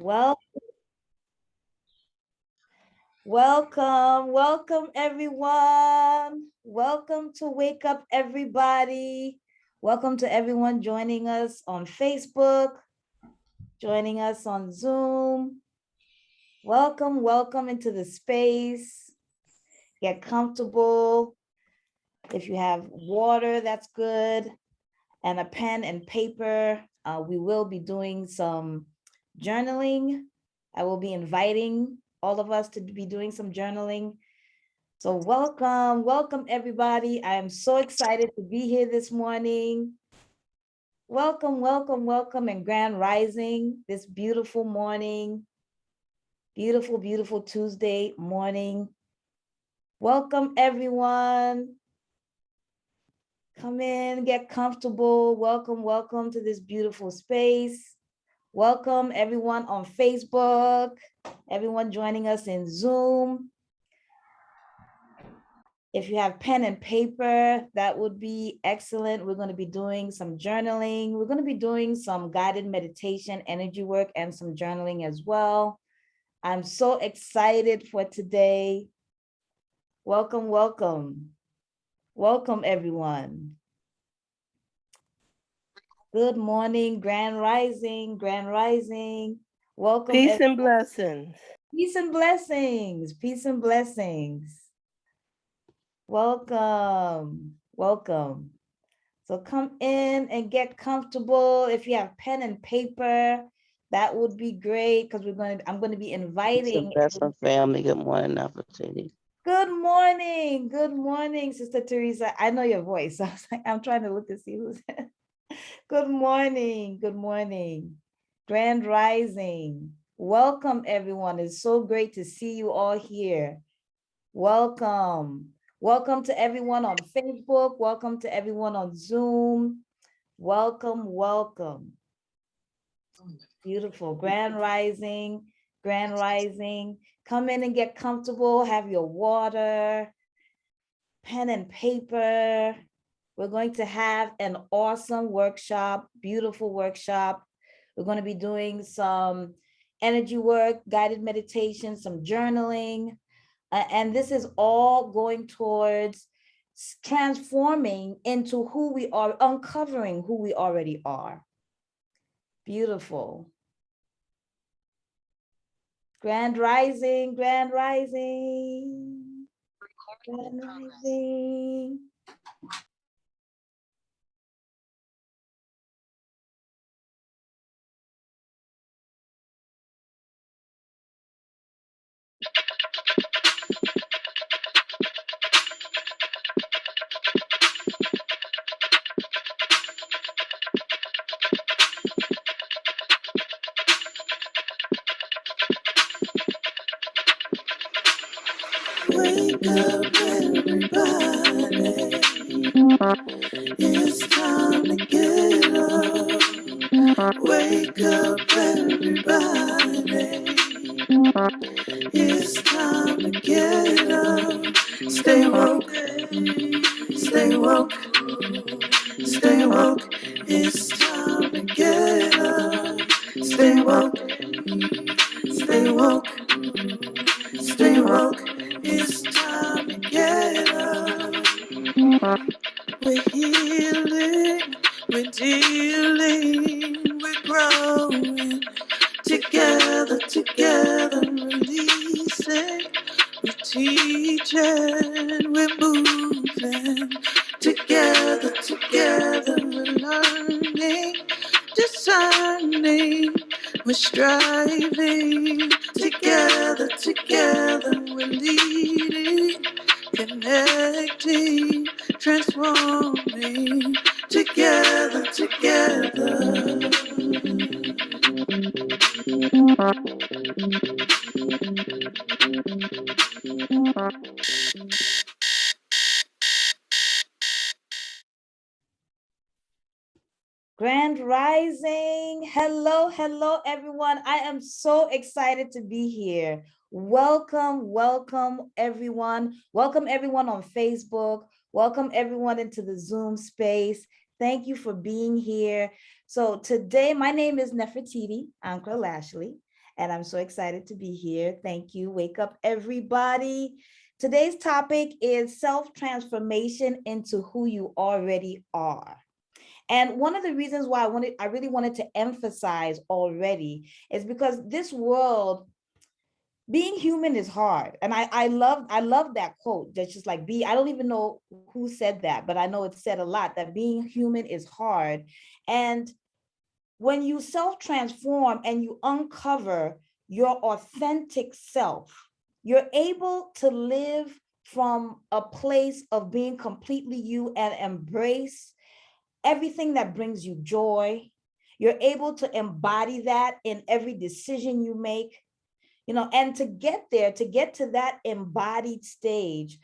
Well, welcome everyone. Welcome to Wake Up Everybody. Welcome to everyone joining us on Facebook, joining us on Zoom. Welcome into the space. Get comfortable. If you have water, that's good. And a pen and paper. We will be doing some journaling. I will be inviting all of us to be doing some journaling. So welcome everybody. I am so excited to be here this morning. Welcome and grand rising this beautiful morning. Beautiful Tuesday morning. Welcome everyone. Come in, get comfortable. Welcome to this beautiful space. Welcome everyone on Facebook, everyone joining us in Zoom. If you have pen and paper, that would be excellent. We're going to be doing some journaling. We're going to be doing some guided meditation, energy work, and some journaling as well. I'm so excited for today. Welcome everyone. Good morning, grand rising. Welcome. Peace and blessings. Peace and blessings. Welcome. So come in and get comfortable. If you have pen and paper, that would be great because I'm going to be inviting. Family. Good morning, Nefertiti. Good morning, Sister Teresa. I know your voice. I was like, I'm trying to look to see who's. Good morning. Grand rising. Welcome, everyone. It's so great to see you all here. Welcome to everyone on Facebook. Welcome to everyone on Zoom. Welcome. Beautiful. Grand rising. Come in and get comfortable. Have your water, pen and paper. We're going to have an awesome workshop, beautiful workshop. We're going to be doing some energy work, guided meditation, some journaling. And this is all going towards transforming into who we are, uncovering who we already are. Beautiful. Grand rising. Wake up, everybody. It's time to get up. Wake up, everybody. It's time to get up. Stay woke. It's time to get up. Stay woke. It's time to get up. We're healing, we're dealing, we're growing. Together, releasing. We're teaching, we're moving. Together, we're learning, discerning. We're striving. Together, we're leading, connecting, transforming. Together. Grand rising. Hello, everyone. I am so excited to be here. Welcome, everyone. Welcome, everyone on Facebook. Welcome, everyone into the Zoom space. Thank you for being here. So today, my name is Nefertiti Ankra-Lashley, And I'm so excited to be here. Thank you. Wake up, everybody. Today's topic is self-transformation into who you already are. And one of the reasons why I really wanted to emphasize already is because this world, being human is hard. And I love that quote. That's just like I don't even know who said that, but I know it's said a lot, that being human is hard. And when you self-transform and you uncover your authentic self, you're able to live from a place of being completely you and embrace everything that brings you joy. You're able to embody that in every decision you make, and to get there, to get to that embodied stage,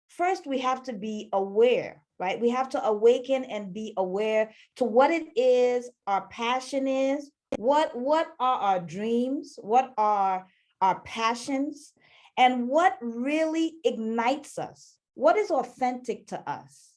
first we have to be aware, right? We have to awaken and be aware to what it is our passion is, what are our dreams, what are our passions, and what really ignites us, what is authentic to us,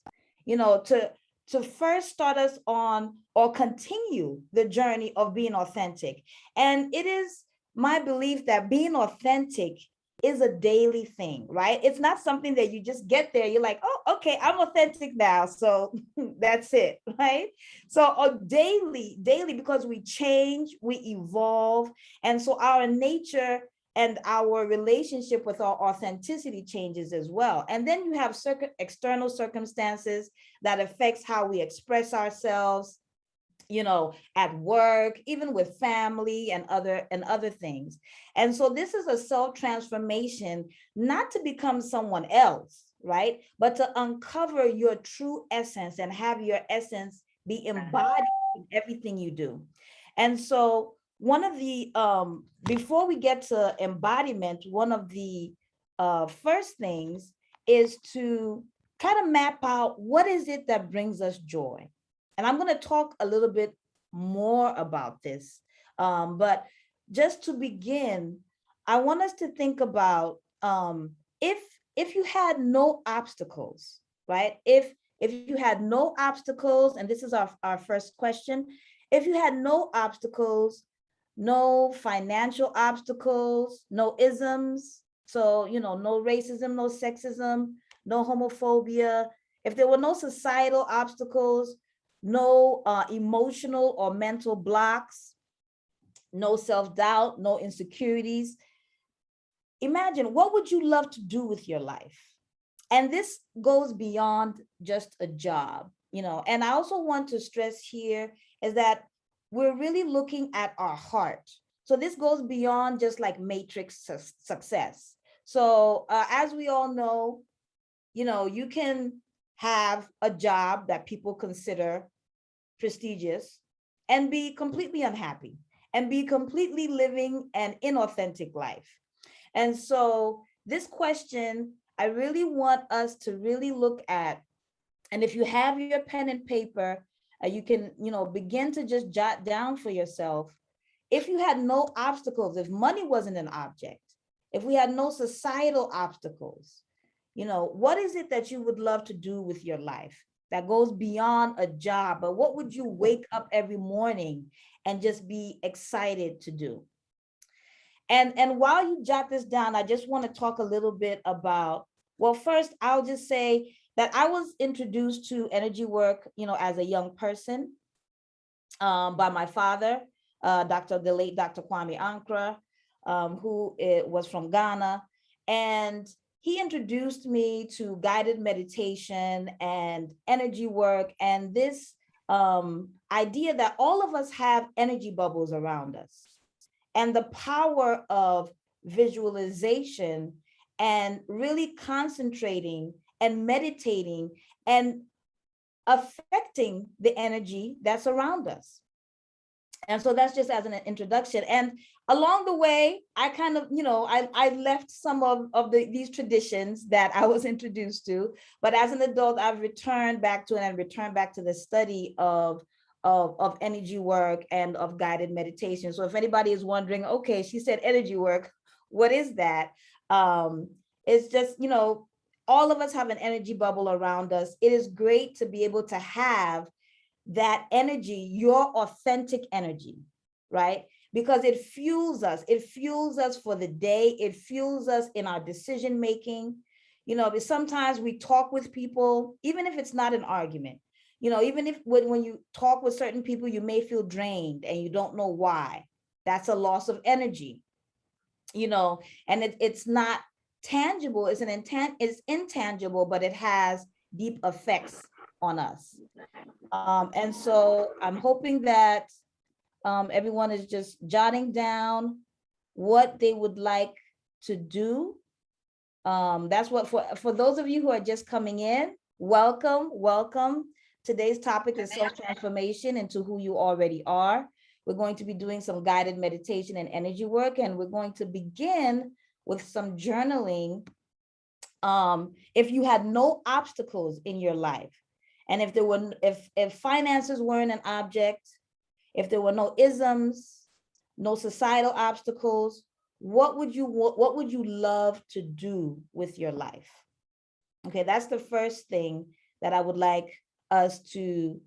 to first start us on or continue the journey of being authentic. And it is my belief that being authentic is a daily thing, right? It's not something that you just get there. You're like, oh, okay, I'm authentic now. So that's it, right? So daily, because we change, we evolve. And so our nature and our relationship with our authenticity changes as well. And then you have external circumstances that affects how we express ourselves, at work, even with family and other things. And so this is a self-transformation, not to become someone else, right? But to uncover your true essence and have your essence be embodied in everything you do. And so one of the, before we get to embodiment, one of the first things is to try to map out what is it that brings us joy. And I'm going to talk a little bit more about this. But just to begin, I want us to think about if you had no obstacles, right? If you had no obstacles, and this is our first question, if you had no obstacles, no financial obstacles, no isms, so, no racism, no sexism, no homophobia, if there were no societal obstacles, no emotional or mental blocks, no self-doubt, no insecurities, imagine, what would you love to do with your life? And this goes beyond just a job, and I also want to stress here is that we're really looking at our heart. So this goes beyond just like matrix success. So as we all know, you can have a job that people consider prestigious and be completely unhappy and be completely living an inauthentic life. And so this question, I really want us to really look at, and if you have your pen and paper, you can, begin to just jot down for yourself. If you had no obstacles, if money wasn't an object, if we had no societal obstacles, what is it that you would love to do with your life that goes beyond a job? But what would you wake up every morning and just be excited to do? And while you jot this down, I just want to talk a little bit about, well, first, I'll just say that I was introduced to energy work, as a young person by my father, the late Dr. Kwame Ankra, who was from Ghana. And he introduced me to guided meditation and energy work, and this idea that all of us have energy bubbles around us, and the power of visualization and really concentrating and meditating and affecting the energy that's around us. And so that's just as an introduction. And along the way, I kind of, I left some of these traditions that I was introduced to, but as an adult, I've returned back to it and returned back to the study of energy work and of guided meditation. So if anybody is wondering, okay, she said energy work, what is that? It's just, all of us have an energy bubble around us. It is great to be able to have that energy, your authentic energy, right? because it fuels us. It fuels us for the day. It fuels us in our decision making. But sometimes we talk with people, even if it's not an argument, even if when you talk with certain people, you may feel drained and you don't know why. That's a loss of energy, and it's not tangible. It's intangible, but it has deep effects on us. And so I'm hoping that everyone is just jotting down what they would like to do. That's what, for those of you who are just coming in, welcome. Today's topic is self-transformation into who you already are. We're going to be doing some guided meditation and energy work, and we're going to begin with some journaling. If you had no obstacles in your life, and if finances weren't an object, if there were no isms, no societal obstacles, what would you love to do with your life? Okay, that's the first thing that I would like us to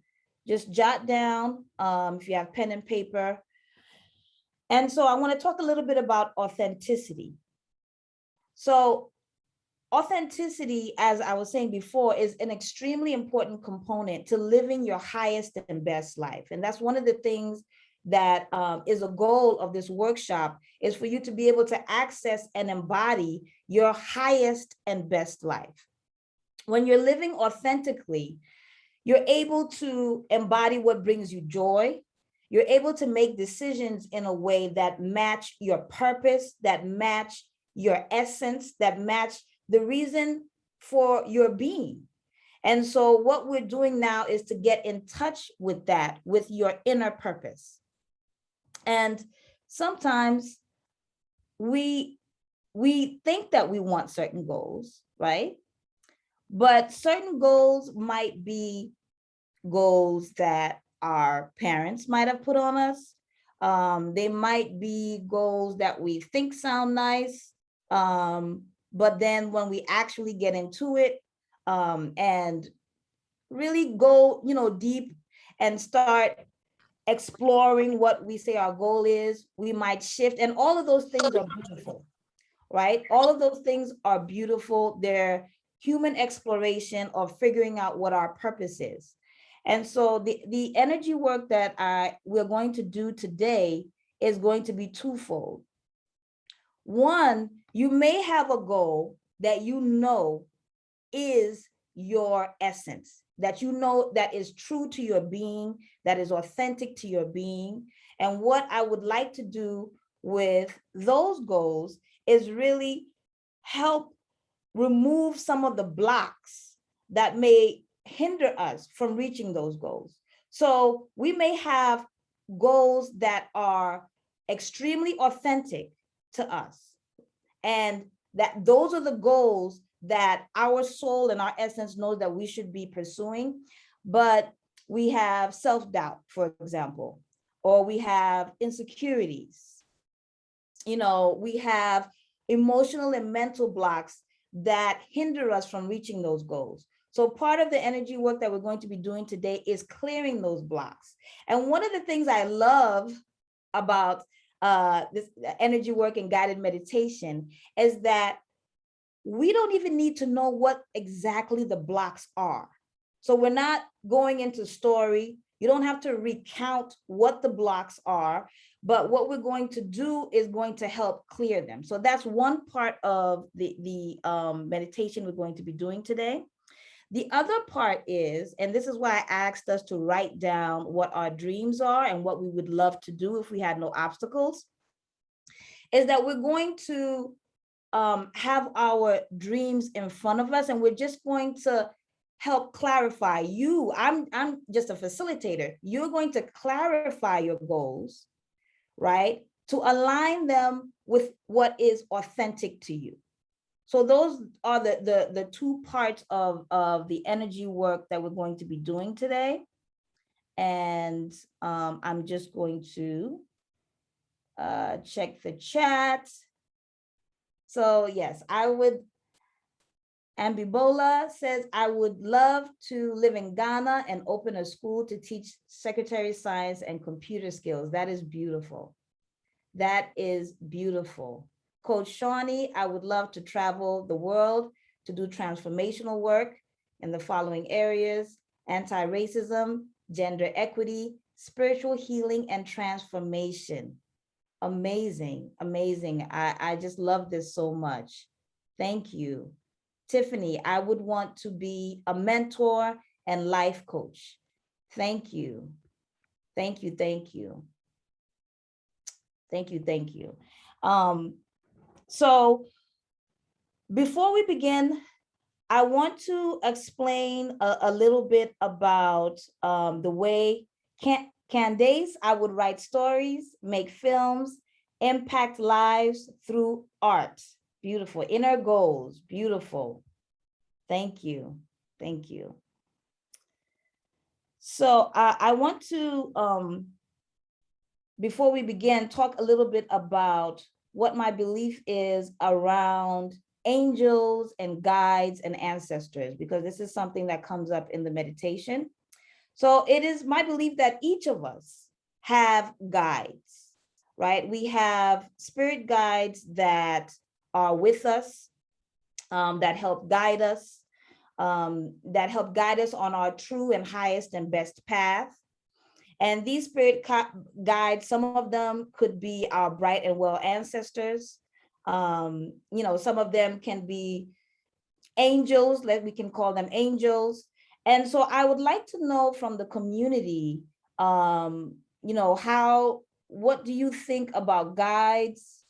just jot down, if you have pen and paper. And so I want to talk a little bit about authenticity. So authenticity, as I was saying before, is an extremely important component to living your highest and best life. And that's one of the things that is a goal of this workshop, is for you to be able to access and embody your highest and best life. When you're living authentically, you're able to embody what brings you joy. You're able to make decisions in a way that match your purpose, that match your essence, that match the reason for your being. And so what we're doing now is to get in touch with that, with your inner purpose. And sometimes we think that we want certain goals, right? But certain goals might be goals that our parents might have put on us. They might be goals that we think sound nice. But then when we actually get into it, and really go, deep and start exploring what we say our goal is, we might shift. And all of those things are beautiful, right? All of those things are beautiful. They're human exploration of figuring out what our purpose is. And so the energy work that we're going to do today is going to be twofold. One, you may have a goal that is your essence, that that is true to your being, that is authentic to your being. And what I would like to do with those goals is really help remove some of the blocks that may hinder us from reaching those goals. So we may have goals that are extremely authentic to us, and that those are the goals that our soul and our essence knows that we should be pursuing. But we have self-doubt, for example, or we have insecurities. We have emotional and mental blocks that hinder us from reaching those goals. So part of the energy work that we're going to be doing today is clearing those blocks. And one of the things I love about this energy work and guided meditation is that we don't even need to know what exactly the blocks are. So we're not going into story. You don't have to recount what the blocks are, but what we're going to do is going to help clear them. So that's one part of the meditation we're going to be doing today. The other part is, and this is why I asked us to write down what our dreams are and what we would love to do if we had no obstacles, is that we're going to have our dreams in front of us, and we're just going to help clarify I'm just a facilitator. You're going to clarify your goals, right? To align them with what is authentic to you. So those are the two parts of the energy work that we're going to be doing today. And I'm just going to check the chat. So yes, Ambibola says, I would love to live in Ghana and open a school to teach secretary science and computer skills. That is beautiful. That is beautiful. Coach Shawnee, I would love to travel the world to do transformational work in the following areas: anti-racism, gender equity, spiritual healing, and transformation. Amazing, amazing. I just love this so much. Thank you. Tiffany, I would want to be a mentor and life coach. Thank you. Thank you, thank you. Thank you, thank you. So before we begin, I want to explain a little bit about the way Candace, I would write stories, make films, impact lives through art. Beautiful. Inner goals. Beautiful. Thank you. Thank you. So I want to, before we begin, talk a little bit about what my belief is around angels and guides and ancestors, because this is something that comes up in the meditation. So it is my belief that each of us have guides, right? We have spirit guides that are with us, that help guide us, on our true and highest and best path. And these spirit guides, some of them could be our bright and well ancestors. Some of them can be angels, we can call them angels. And so I would like to know from the community, what do you think about guides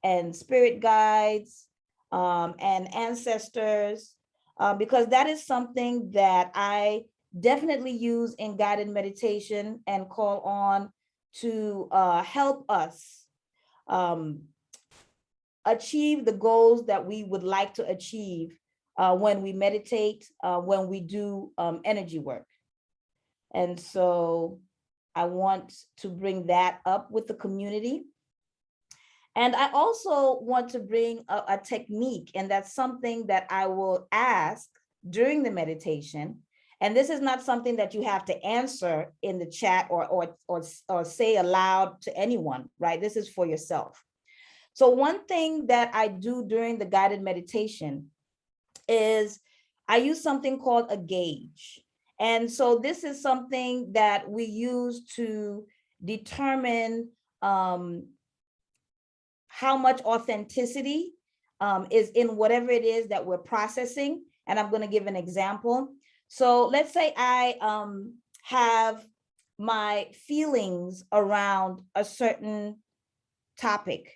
and spirit guides and ancestors? Because that is something that I definitely use in guided meditation and call on to help us achieve the goals that we would like to achieve when we meditate, when we do energy work. And so I want to bring that up with the community. And I also want to bring a technique, and that's something that I will ask during the meditation. And this is not something that you have to answer in the chat or say aloud to anyone, right? This is for yourself. So one thing that I do during the guided meditation is I use something called a gauge. And so this is something that we use to determine how much authenticity is in whatever it is that we're processing. And I'm going to give an example. So let's say I have my feelings around a certain topic,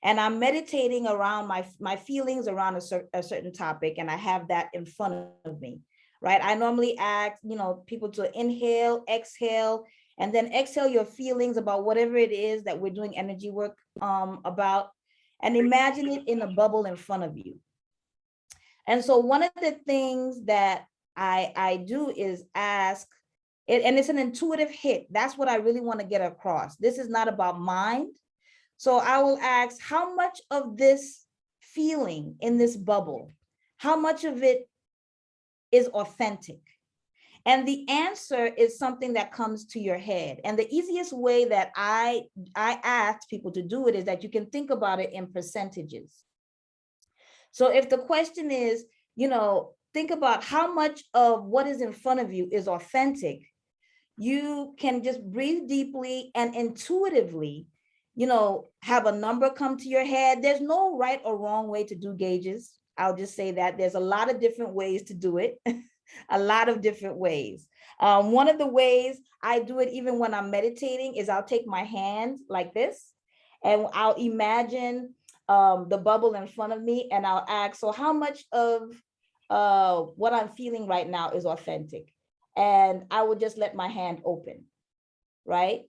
and I'm meditating around my feelings around a certain topic, and I have that in front of me, right? I normally ask, people to inhale, exhale, and then exhale your feelings about whatever it is that we're doing energy work about, and imagine it in a bubble in front of you. And so one of the things that I do is ask, and it's an intuitive hit. That's what I really want to get across. This is not about mind. So I will ask, how much of this feeling in this bubble, how much of it is authentic? And the answer is something that comes to your head. And the easiest way that I ask people to do it is that you can think about it in percentages. So if the question is, think about how much of what is in front of you is authentic, you can just breathe deeply and intuitively, have a number come to your head. There's no right or wrong way to do gauges. I'll just say that there's a lot of different ways to do it, a lot of different ways. One of the ways I do it, even when I'm meditating, is I'll take my hand like this, and I'll imagine the bubble in front of me, and I'll ask, so how much of what I'm feeling right now is authentic? And I will just let my hand open, right?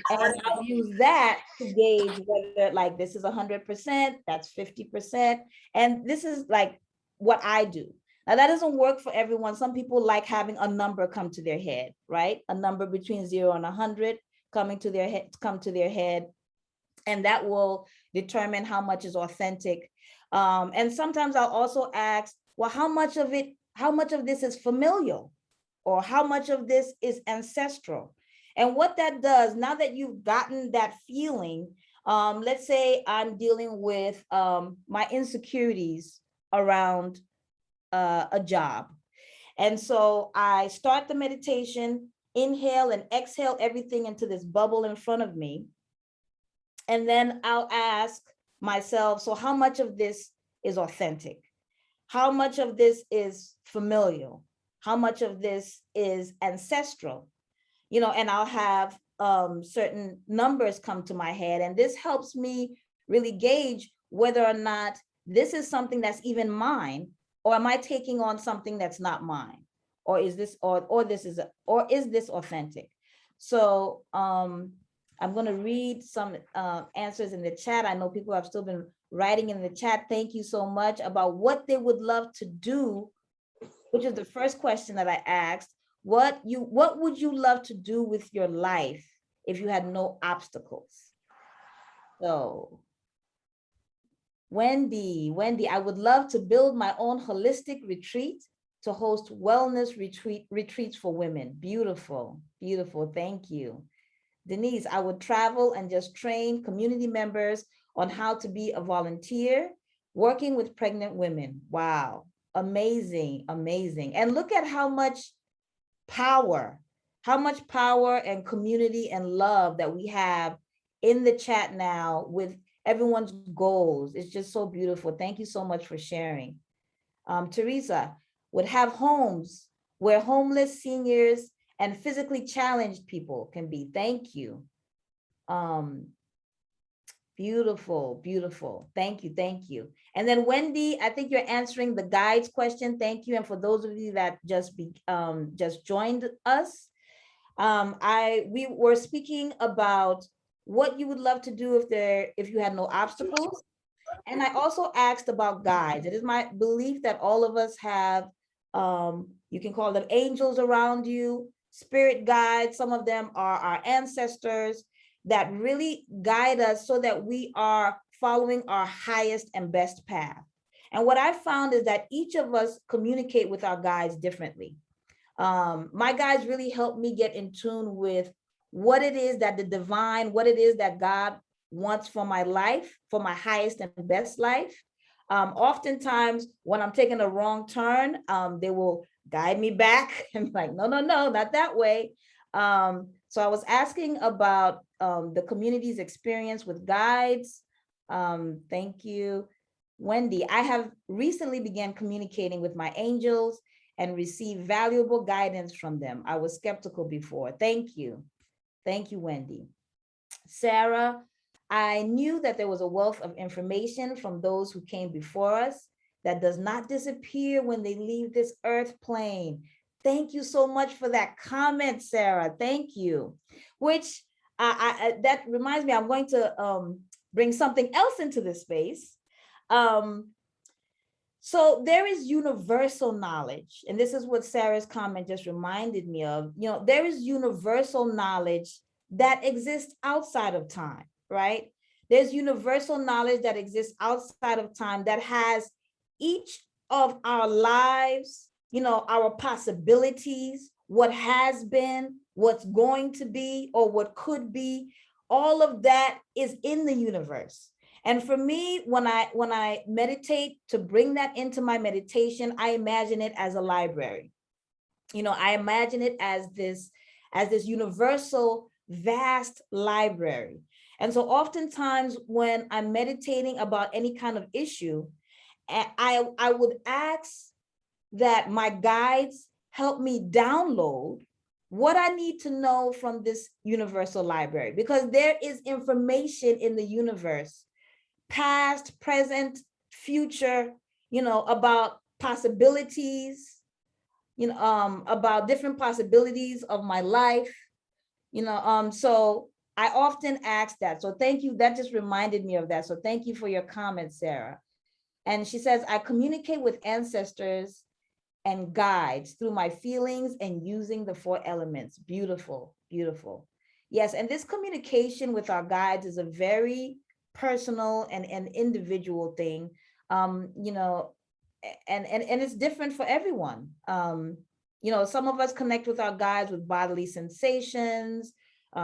And I'll use that to gauge whether like this is 100%, that's 50%. And this is like what I do. Now that doesn't work for everyone. Some people like having a number come to their head, right? A number between 0 and 100 come to their head. And that will determine how much is authentic. And sometimes I'll also ask, well, how much of this is familial? Or how much of this is ancestral? And what that does, now that you've gotten that feeling, Let's say I'm dealing with my insecurities around a job. And so I start the meditation, inhale and exhale everything into this bubble in front of me. And then I'll ask myself, so how much of this is authentic? How much of this is familial? How much of this is ancestral? And I'll have certain numbers come to my head. And this helps me really gauge whether or not this is something that's even mine, or am I taking on something that's not mine? Or is this, or is this authentic? So I'm going to read some answers in the chat. I know people have still been writing in the chat. Thank you so much, about what they would love to do, which is the first question that I asked. What would you love to do with your life if you had no obstacles? So Wendy, I would love to build my own holistic retreat to host wellness retreats for women. Beautiful, beautiful. Thank you. Denise, I would travel and just train community members on how to be a volunteer working with pregnant women. Wow. Amazing, amazing. And look at how much power and community and love that we have in the chat now with everyone's goals. It's just so beautiful. Thank you so much for sharing. Teresa would have homes where homeless seniors and physically challenged people can be. Thank you. Beautiful, beautiful. Thank you, thank you. And then Wendy, I think you're answering the guides question. Thank you. And for those of you that just joined us, we were speaking about what you would love to do if you had no obstacles. And I also asked about guides. It is my belief that all of us have, you can call them angels around you, spirit guides. Some of them are our ancestors that really guide us so that we are following our highest and best path. And what I found is that each of us communicate with our guides differently. My guides really help me get in tune with what it is that the divine, what it is that God wants for my life, for my highest and best life. Oftentimes when I'm taking a wrong turn, they will guide me back and like, no, not that way. So I was asking about the community's experience with guides. Thank you. Wendy, I have recently began communicating with my angels and received valuable guidance from them. I was skeptical before. Thank you. Thank you, Wendy. Sarah, I knew that there was a wealth of information from those who came before us that does not disappear when they leave this earth plane. Thank you so much for that comment, Sarah. Thank you. Which that reminds me, I'm going to bring something else into this space. So there is universal knowledge, and this is what Sarah's comment just reminded me of. There is universal knowledge that exists outside of time, right? There's universal knowledge that exists outside of time that has each of our lives, our possibilities, what has been, what's going to be, or what could be. All of that is in the universe. And for me, when I meditate, to bring that into my meditation, I imagine it as a library. I imagine it as this universal, vast library. And so oftentimes when I'm meditating about any kind of issue, I would ask that my guides help me download what I need to know from this universal library, because there is information in the universe, past, present, future, about possibilities, about different possibilities of my life, so I often ask that. So thank you. That just reminded me of that. So thank you for your comment, Sarah. And she says, I communicate with ancestors and guides through my feelings and using the 4 elements. Beautiful, beautiful. Yes, and this communication with our guides is a very personal and individual thing, and it's different for everyone. Some of us connect with our guides with bodily sensations,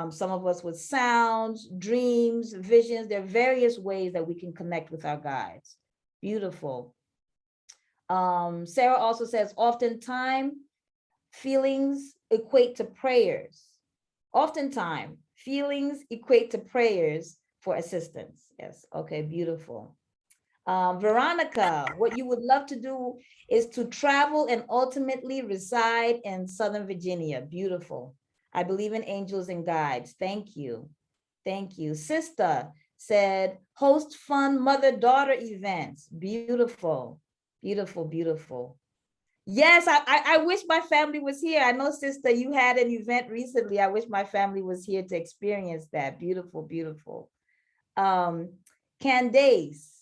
Some of us with sounds, dreams, visions. There are various ways that we can connect with our guides. Beautiful. Sarah also says, oftentimes feelings equate to prayers. Oftentimes feelings equate to prayers for assistance. Yes, okay, beautiful. Veronica, what you would love to do is to travel and ultimately reside in Southern Virginia. Beautiful. I believe in angels and guides. Thank you. Thank you. Sister said, host fun mother-daughter events. Beautiful, beautiful, beautiful. Yes, I wish my family was here. I know, sister, you had an event recently. I wish my family was here to experience that. Beautiful, beautiful. Candace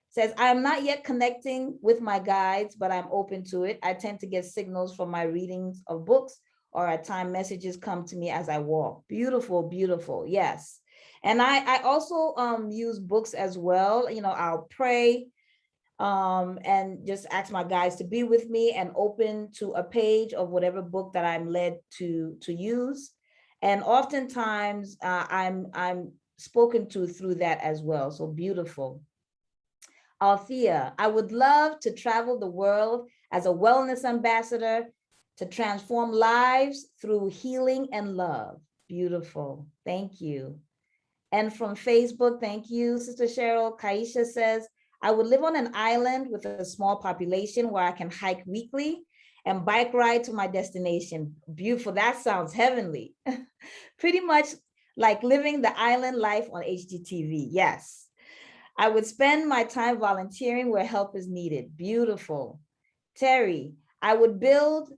says, I am not yet connecting with my guides, but I'm open to it. I tend to get signals from my readings of books, or at times messages come to me as I walk. Beautiful, beautiful. Yes. And I also use books as well. You know, I'll pray and just ask my guides to be with me and open to a page of whatever book that I'm led to use. And oftentimes I'm spoken to through that as well. So beautiful. Althea, I would love to travel the world as a wellness ambassador to transform lives through healing and love. Beautiful. Thank you. And from Facebook, thank you, Sister Cheryl. Kaisha says, I would live on an island with a small population where I can hike weekly and bike ride to my destination. Beautiful. That sounds heavenly. Pretty much like living the island life on HGTV. Yes. I would spend my time volunteering where help is needed. Beautiful. Terry, I would build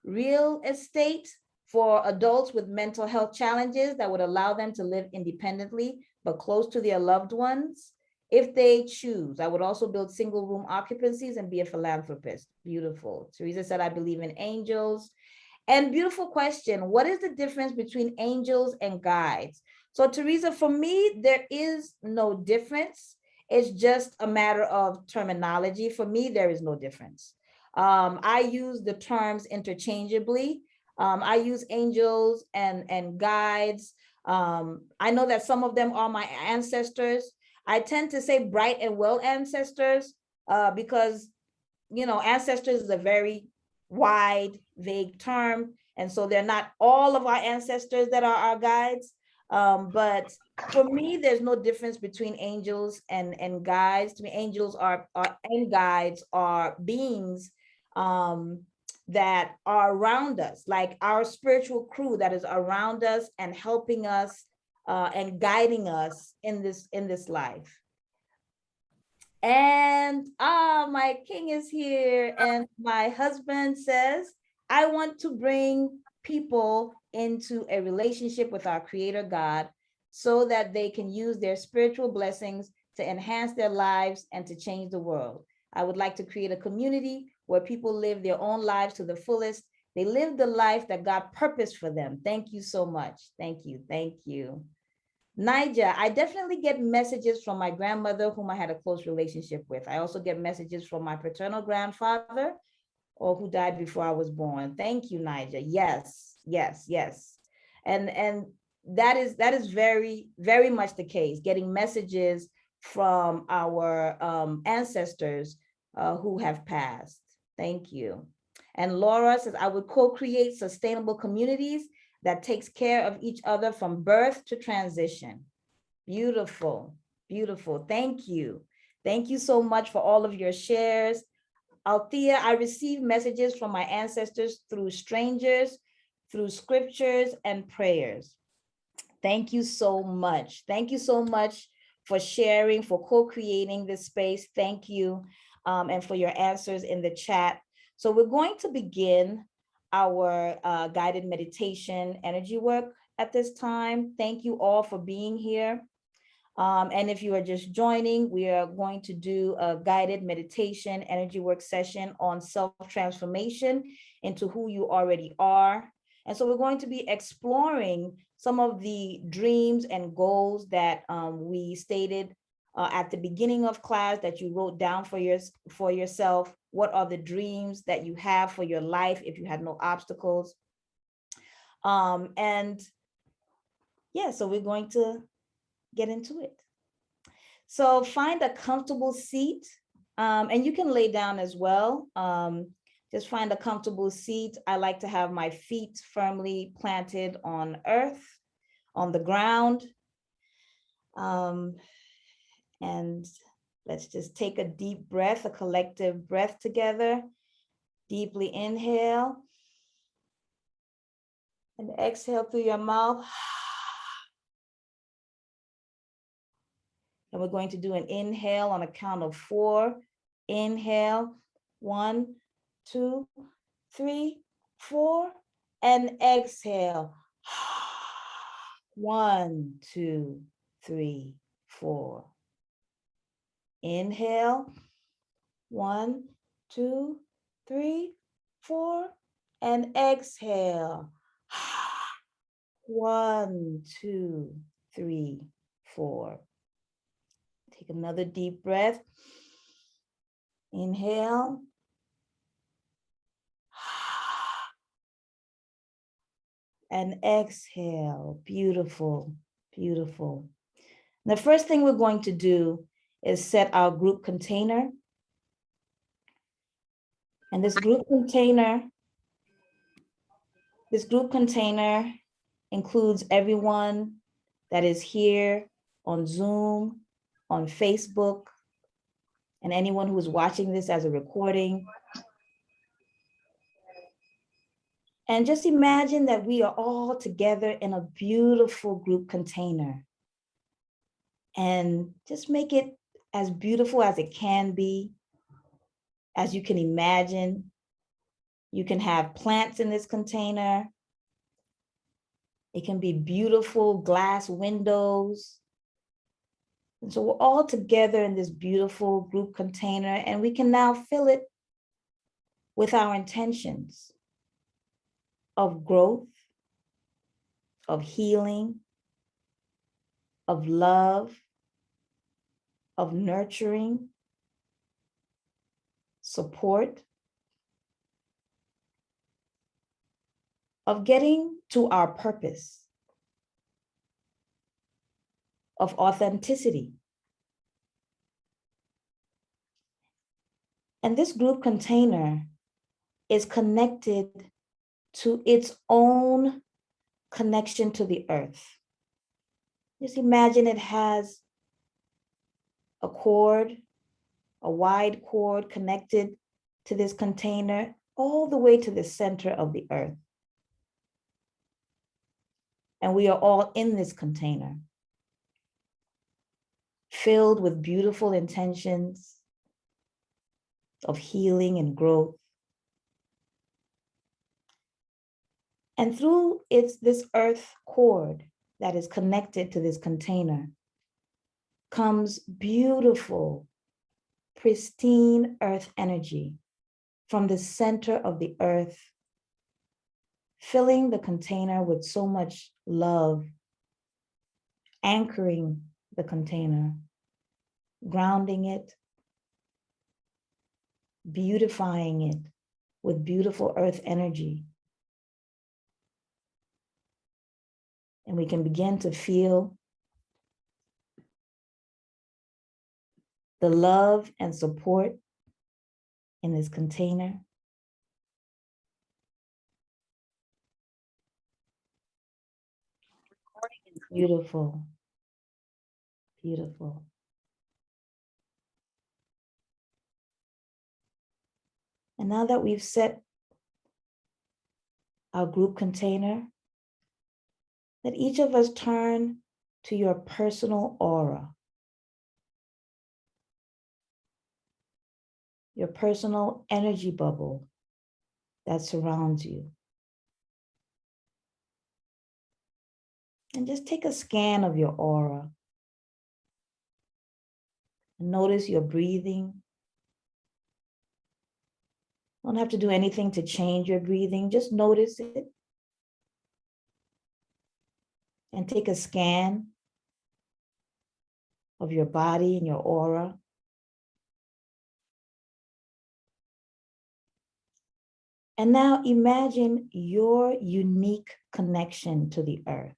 real estate for adults with mental health challenges that would allow them to live independently, but close to their loved ones if they choose. I would also build single room occupancies and be a philanthropist. Beautiful. Teresa said, I believe in angels. And beautiful question, what is the difference between angels and guides? So Teresa, for me, there is no difference. It's just a matter of terminology. For me, there is no difference. I use the terms interchangeably. I use angels and guides. I know that some of them are my ancestors. I tend to say bright and well ancestors because, you know, ancestors is a very wide, vague term. And so they're not all of our ancestors that are our guides. But for me, there's no difference between angels and guides. To me, angels are and guides are beings that are around us, like our spiritual crew that is around us and helping us and guiding us in this life. And my king is here, and my husband says, I want to bring people into a relationship with our creator God so that they can use their spiritual blessings to enhance their lives and to change the world. I would like to create a community where people live their own lives to the fullest. They live the life that God purposed for them. Thank you so much. Thank you. Thank you. Niger, I definitely get messages from my grandmother, whom I had a close relationship with. I also get messages from my paternal grandfather, or who died before I was born. Thank you, Niger. Yes, yes, yes. And that is very, very much the case, getting messages from our ancestors who have passed. Thank you. And Laura says, I would co-create sustainable communities that takes care of each other from birth to transition. Beautiful, beautiful. Thank you. Thank you so much for all of your shares. Althea, I receive messages from my ancestors through strangers, through scriptures and prayers. Thank you so much. Thank you so much for sharing, for co-creating this space. Thank you, and for your answers in the chat. So we're going to begin our guided meditation energy work at this time. Thank you all for being here. And if you are just joining, we are going to do a guided meditation energy work session on self-transformation into who you already are. And so we're going to be exploring some of the dreams and goals that we stated at the beginning of class that you wrote down for yourself. What are the dreams that you have for your life if you had no obstacles? And yeah, so we're going to get into it. So find a comfortable seat, and you can lay down as well. Just find a comfortable seat. I like to have my feet firmly planted on earth, on the ground. And let's just take a deep breath, a collective breath together. Deeply inhale and exhale through your mouth. And we're going to do an inhale on a count of 4. Inhale, 1, 2, 3, 4, and exhale. 1, 2, 3, 4. Inhale, 1, 2, 3, 4, and exhale. 1, 2, 3, 4. Take another deep breath. Inhale. And exhale. Beautiful, beautiful. The first thing we're going to do is set our group container. And this group container includes everyone that is here on Zoom, on Facebook, and anyone who is watching this as a recording. And just imagine that we are all together in a beautiful group container. And just make it as beautiful as it can be, as you can imagine. You can have plants in this container. It can be beautiful glass windows. And so we're all together in this beautiful group container, and we can now fill it with our intentions of growth, of healing, of love, of nurturing, support, of getting to our purpose, of authenticity. And this group container is connected to its own connection to the earth. Just imagine it has a cord, a wide cord connected to this container all the way to the center of the earth. And we are all in this container, filled with beautiful intentions of healing and growth. And through this earth cord that is connected to this container comes beautiful, pristine earth energy from the center of the earth, filling the container with so much love, anchoring the container, grounding it, beautifying it with beautiful earth energy. And we can begin to feel the love and support in this container. Beautiful, beautiful. And now that we've set our group container, let each of us turn to your personal aura, your personal energy bubble that surrounds you. And just take a scan of your aura. And notice your breathing. Don't have to do anything to change your breathing, just notice it. And take a scan of your body and your aura. And now imagine your unique connection to the earth.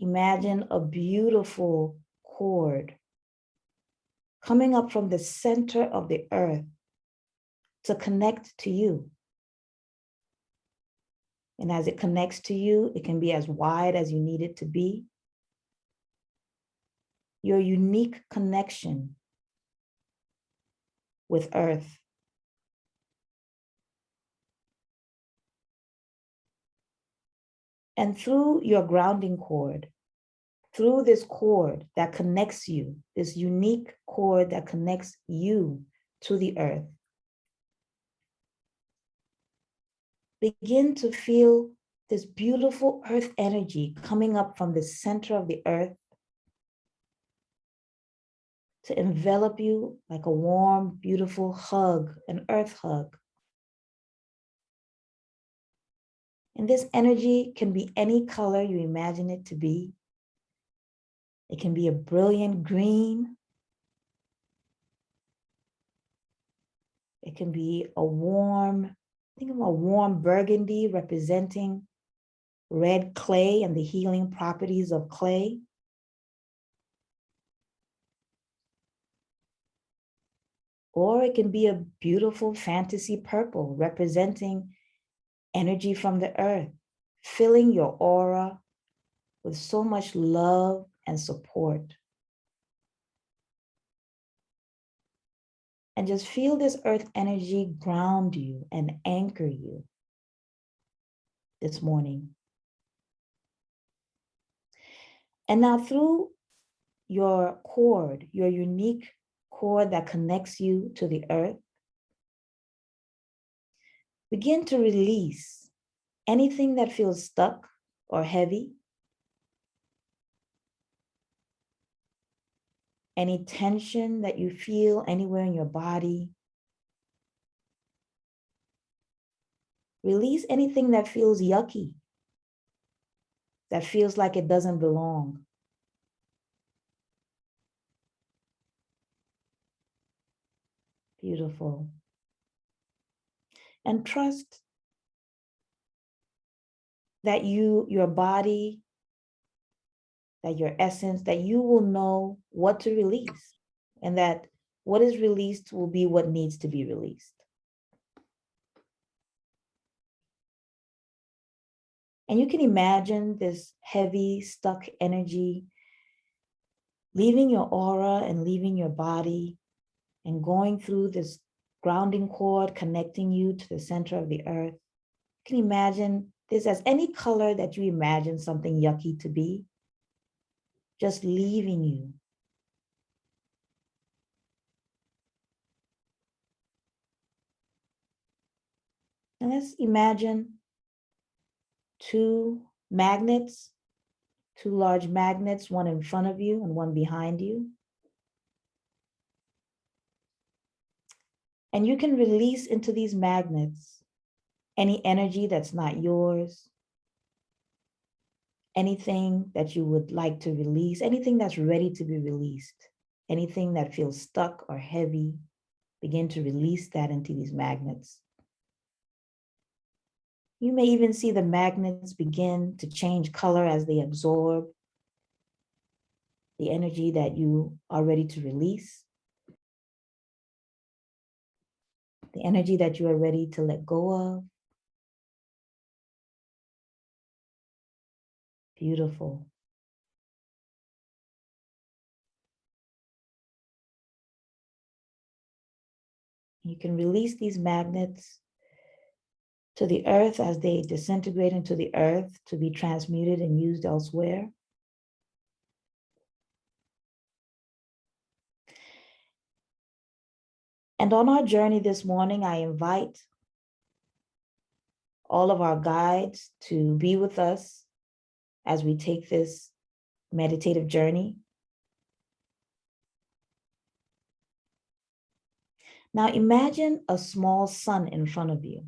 imagine a beautiful cord coming up from the center of the earth to connect to you. And as it connects to you, it can be as wide as you need it to be. Your unique connection with earth. And through your grounding cord, through this cord that connects you, this unique cord that connects you to the earth, begin to feel this beautiful earth energy coming up from the center of the earth to envelop you like a warm, beautiful hug, an earth hug. And this energy can be any color you imagine it to be. It can be a brilliant green. It can be a warm, think of a warm burgundy representing red clay and the healing properties of clay. Or it can be a beautiful fantasy purple representing energy from the earth, filling your aura with so much love and support. And just feel this earth energy ground you and anchor you this morning. And now through your cord, your unique cord that connects you to the earth, begin to release anything that feels stuck or heavy, any tension that you feel anywhere in your body. Release anything that feels yucky, that feels like it doesn't belong. Beautiful. And trust that your body, that your essence, that you will know what to release, and that what is released will be what needs to be released. And you can imagine this heavy, stuck energy leaving your aura and leaving your body and going through this grounding cord, connecting you to the center of the earth. You can imagine this as any color that you imagine something yucky to be, just leaving you. And let's imagine two magnets, two large magnets, one in front of you and one behind you. And you can release into these magnets any energy that's not yours, anything that you would like to release, anything that's ready to be released, anything that feels stuck or heavy, begin to release that into these magnets. You may even see the magnets begin to change color as they absorb the energy that you are ready to release, the energy that you are ready to let go of. Beautiful. You can release these magnets to the earth as they disintegrate into the earth to be transmuted and used elsewhere. And on our journey this morning, I invite all of our guides to be with us as we take this meditative journey. Now imagine a small sun in front of you.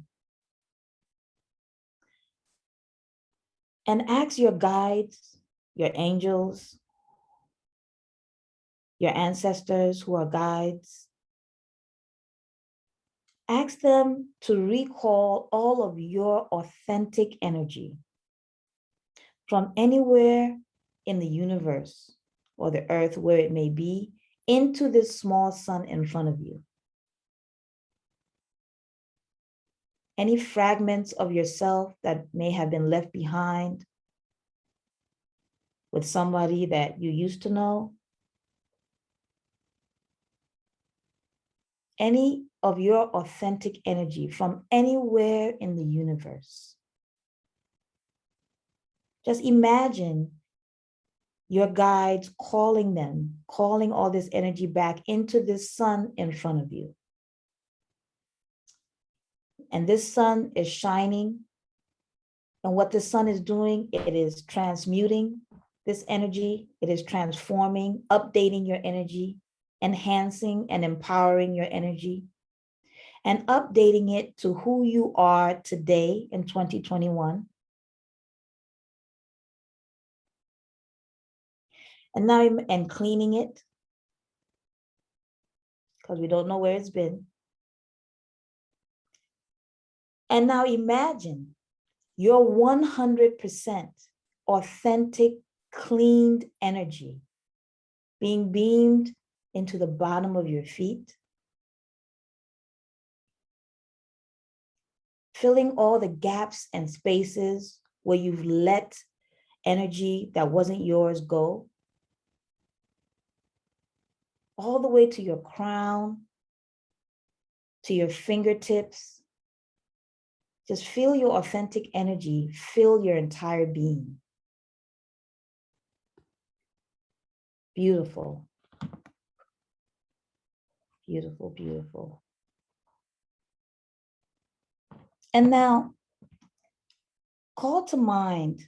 And ask your guides, your angels, your ancestors who are guides, ask them to recall all of your authentic energy from anywhere in the universe or the earth, where it may be, into this small sun in front of you. Any fragments of yourself that may have been left behind with somebody that you used to know, any of your authentic energy from anywhere in the universe. Just imagine your guides calling them, calling all this energy back into this sun in front of you. And this sun is shining. And what the sun is doing, it is transmuting this energy. It is transforming, updating your energy, enhancing and empowering your energy, and updating it to who you are today in 2021. And now I'm cleaning it, because we don't know where it's been. And now imagine your 100% authentic, cleaned energy being beamed into the bottom of your feet, filling all the gaps and spaces where you've let energy that wasn't yours go, all the way to your crown, to your fingertips. Just feel your authentic energy fill your entire being. Beautiful. Beautiful, beautiful. And now, call to mind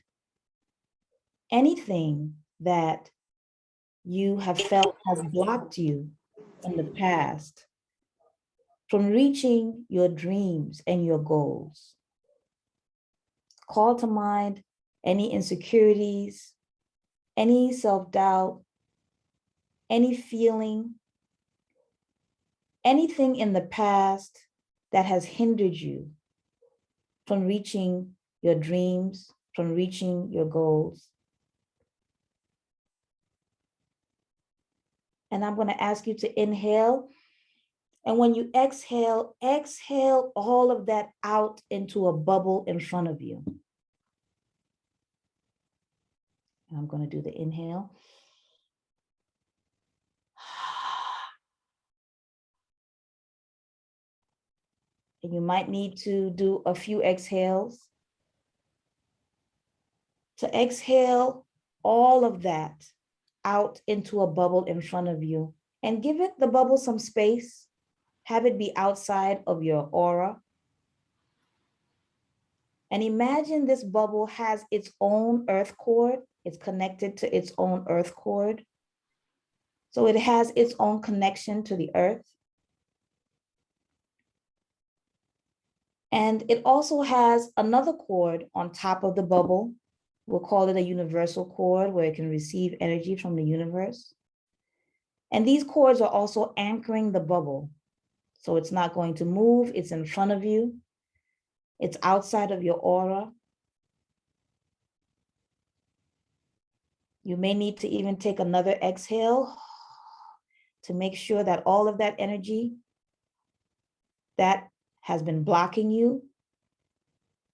anything that you have felt has blocked you in the past from reaching your dreams and your goals. Call to mind any insecurities, any self-doubt, any feeling, anything in the past that has hindered you from reaching your dreams, from reaching your goals. And I'm going to ask you to inhale. And when you exhale, exhale all of that out into a bubble in front of you. And I'm going to do the inhale. And you might need to do a few exhales. To exhale all of that out into a bubble in front of you, and give it, the bubble, some space. Have it be outside of your aura. And imagine this bubble has its own earth cord. It's connected to its own earth cord. So it has its own connection to the earth. And it also has another cord on top of the bubble. We'll call it a universal cord, where it can receive energy from the universe. And these cords are also anchoring the bubble. So it's not going to move. It's in front of you. It's outside of your aura. You may need to even take another exhale to make sure that all of that energy that has been blocking you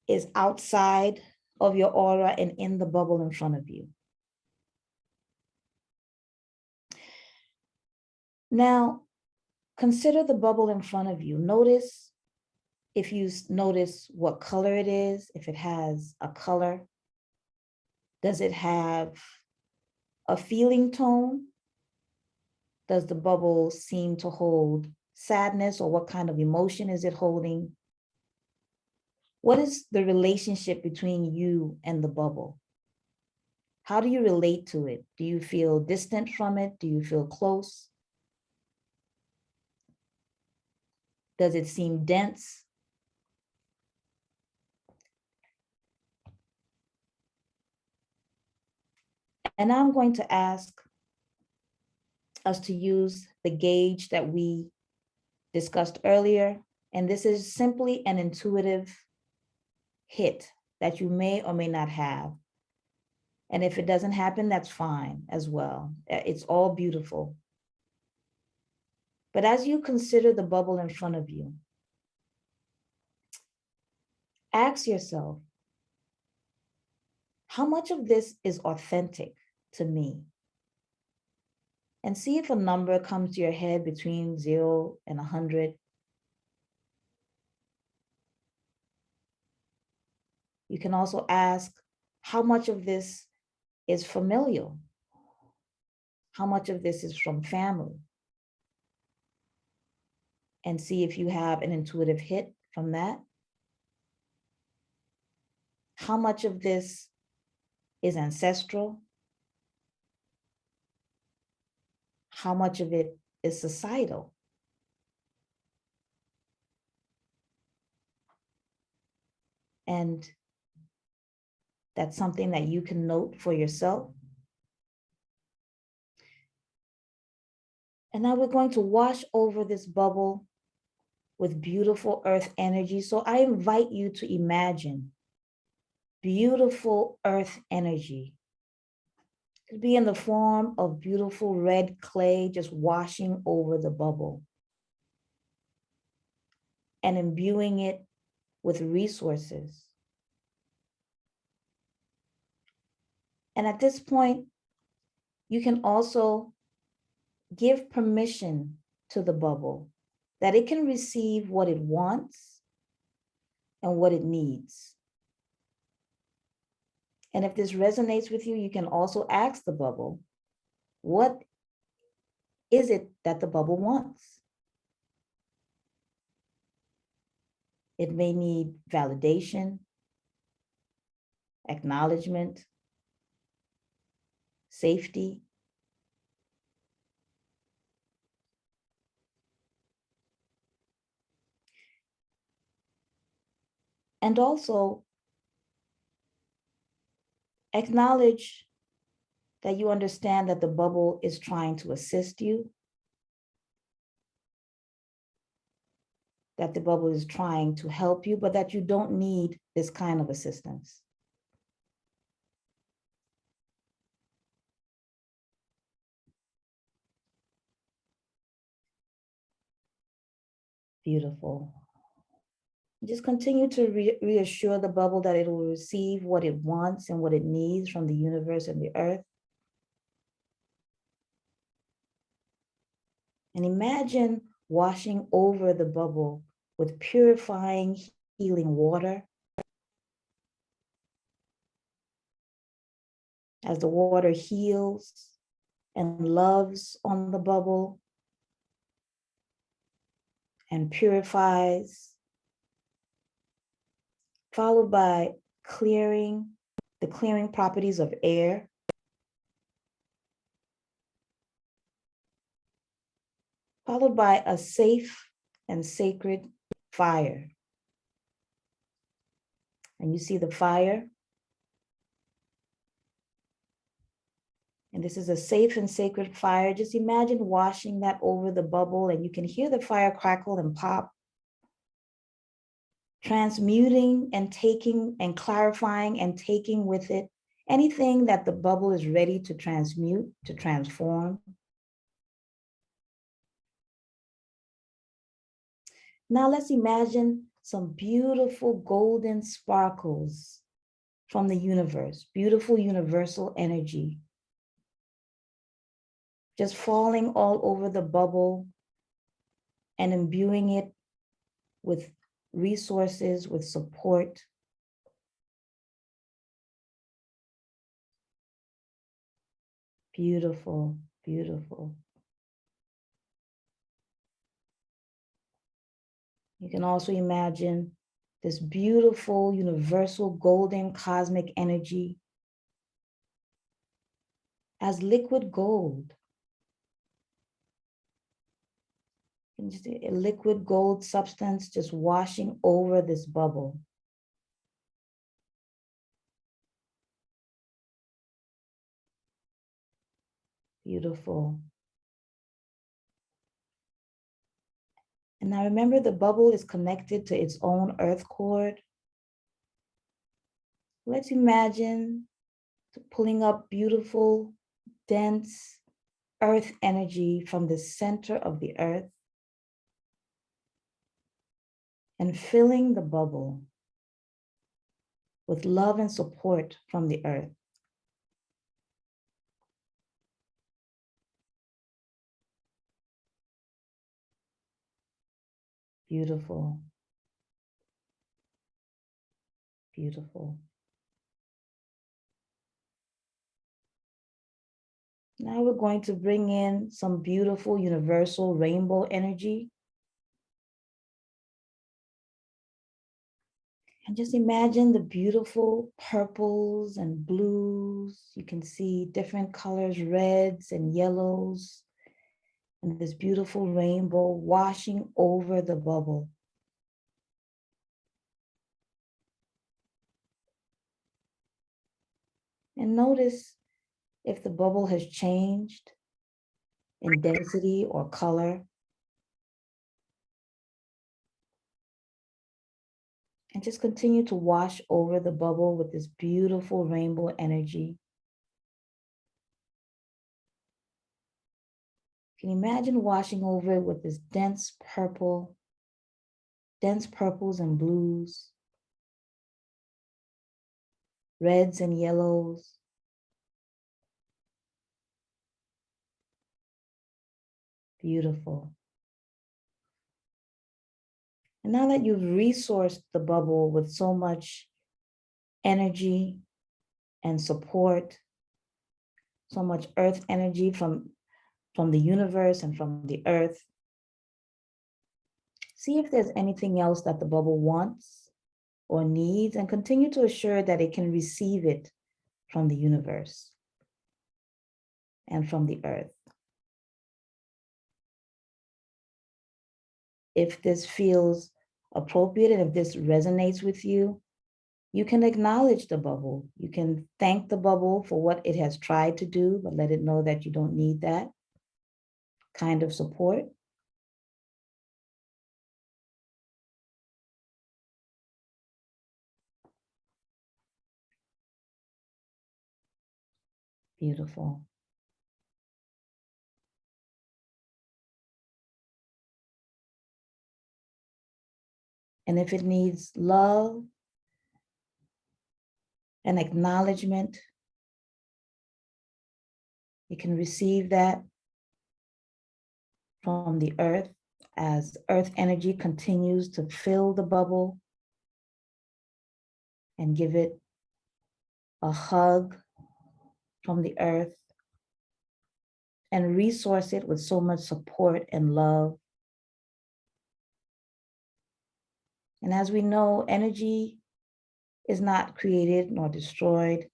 is outside of your aura and in the bubble in front of you. Now, consider the bubble in front of you. Notice, if you notice what color it is, if it has a color. Does it have a feeling tone? Does the bubble seem to hold sadness, or what kind of emotion is it holding? What is the relationship between you and the bubble? How do you relate to it? Do you feel distant from it? Do you feel close? Does it seem dense? And I'm going to ask us to use the gauge that we discussed earlier. And this is simply an intuitive hit that you may or may not have. And if it doesn't happen, that's fine as well. It's all beautiful. But as you consider the bubble in front of you, ask yourself, how much of this is authentic to me? And see if a number comes to your head between 0 and 100. You can also ask, how much of this is familial? How much of this is from family? And see if you have an intuitive hit from that. How much of this is ancestral? How much of it is societal? And that's something that you can note for yourself. And now we're going to wash over this bubble with beautiful earth energy. So I invite you to imagine beautiful earth energy. It could be in the form of beautiful red clay just washing over the bubble and imbuing it with resources. And at this point, you can also give permission to the bubble that it can receive what it wants and what it needs. And if this resonates with you, you can also ask the bubble, what is it that the bubble wants? It may need validation, acknowledgement, safety. And also acknowledge that you understand that the bubble is trying to assist you, that the bubble is trying to help you, but that you don't need this kind of assistance. Beautiful. Just continue to reassure the bubble that it will receive what it wants and what it needs from the universe and the earth. And imagine washing over the bubble with purifying, healing water. As the water heals and loves on the bubble and purifies, followed by the clearing properties of air, followed by a safe and sacred fire. And you see the fire. And this is a safe and sacred fire. Just imagine washing that over the bubble, and you can hear the fire crackle and pop, transmuting and taking and clarifying and taking with it anything that the bubble is ready to transmute, to transform. Now let's imagine some beautiful golden sparkles from the universe, beautiful universal energy, just falling all over the bubble and imbuing it with resources, with support. Beautiful, beautiful. You can also imagine this beautiful, universal, golden, cosmic energy as liquid gold. And just a liquid gold substance just washing over this bubble. Beautiful. And now remember, the bubble is connected to its own earth cord. Let's imagine pulling up beautiful, dense earth energy from the center of the earth and filling the bubble with love and support from the earth. Beautiful. Beautiful. Now we're going to bring in some beautiful universal rainbow energy. And just imagine the beautiful purples and blues. You can see different colors, reds and yellows, and this beautiful rainbow washing over the bubble. And notice if the bubble has changed in density or color. And just continue to wash over the bubble with this beautiful rainbow energy. You can imagine washing over it with this dense purples and blues, reds and yellows. Beautiful. And now that you've resourced the bubble with so much energy and support, so much earth energy from the universe and from the earth, see if there's anything else that the bubble wants or needs, and continue to assure that it can receive it from the universe and from the earth. If this feels appropriate and if this resonates with you, you can acknowledge the bubble. You can thank the bubble for what it has tried to do, but let it know that you don't need that kind of support. Beautiful. And if it needs love and acknowledgement, you can receive that from the earth as earth energy continues to fill the bubble and give it a hug from the earth and resource it with so much support and love. And as we know, energy is not created nor destroyed.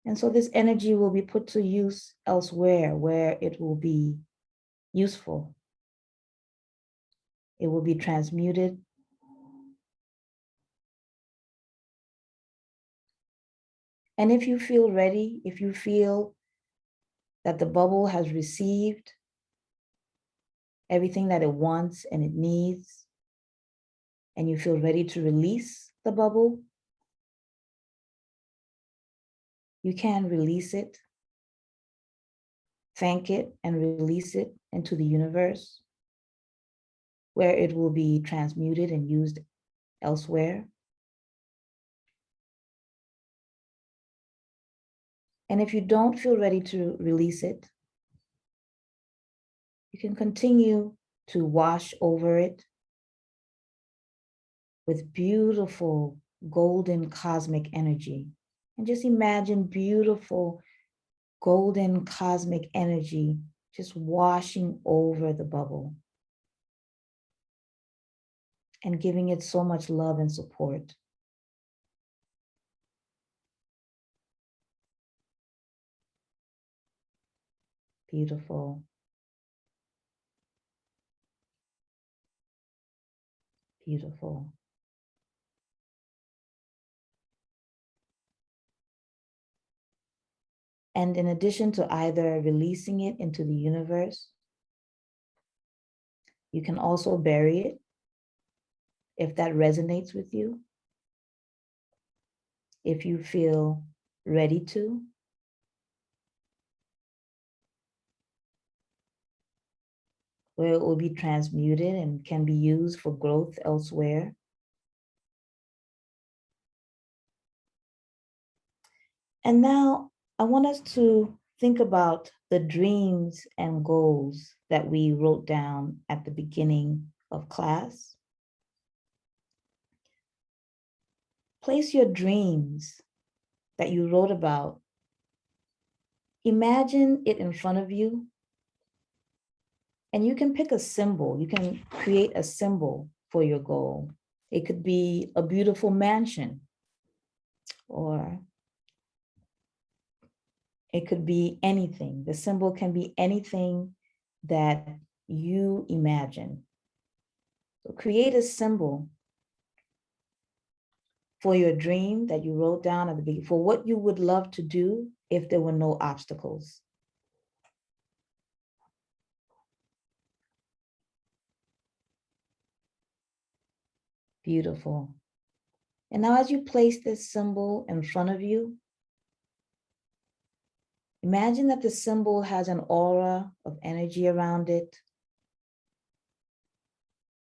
And so this energy will be put to use elsewhere where it will be useful. It will be transmuted. And if you feel ready, if you feel that the bubble has received everything that it wants and it needs, and you feel ready to release the bubble, you can release it, thank it, and release it into the universe, where it will be transmuted and used elsewhere. And if you don't feel ready to release it, you can continue to wash over it with beautiful golden cosmic energy. And just imagine beautiful golden cosmic energy just washing over the bubble and giving it so much love and support. Beautiful. Beautiful. And in addition to either releasing it into the universe, you can also bury it if that resonates with you. if you feel ready to. Where it will be transmuted and can be used for growth elsewhere. And now I want us to think about the dreams and goals that we wrote down at the beginning of class. Place your dreams that you wrote about. Imagine it in front of you. And you can pick a symbol. You can create a symbol for your goal. It could be a beautiful mansion, or it could be anything. The symbol can be anything that you imagine. So create a symbol for your dream that you wrote down at the beginning, for what you would love to do if there were no obstacles. Beautiful. And now as you place this symbol in front of you, imagine that the symbol has an aura of energy around it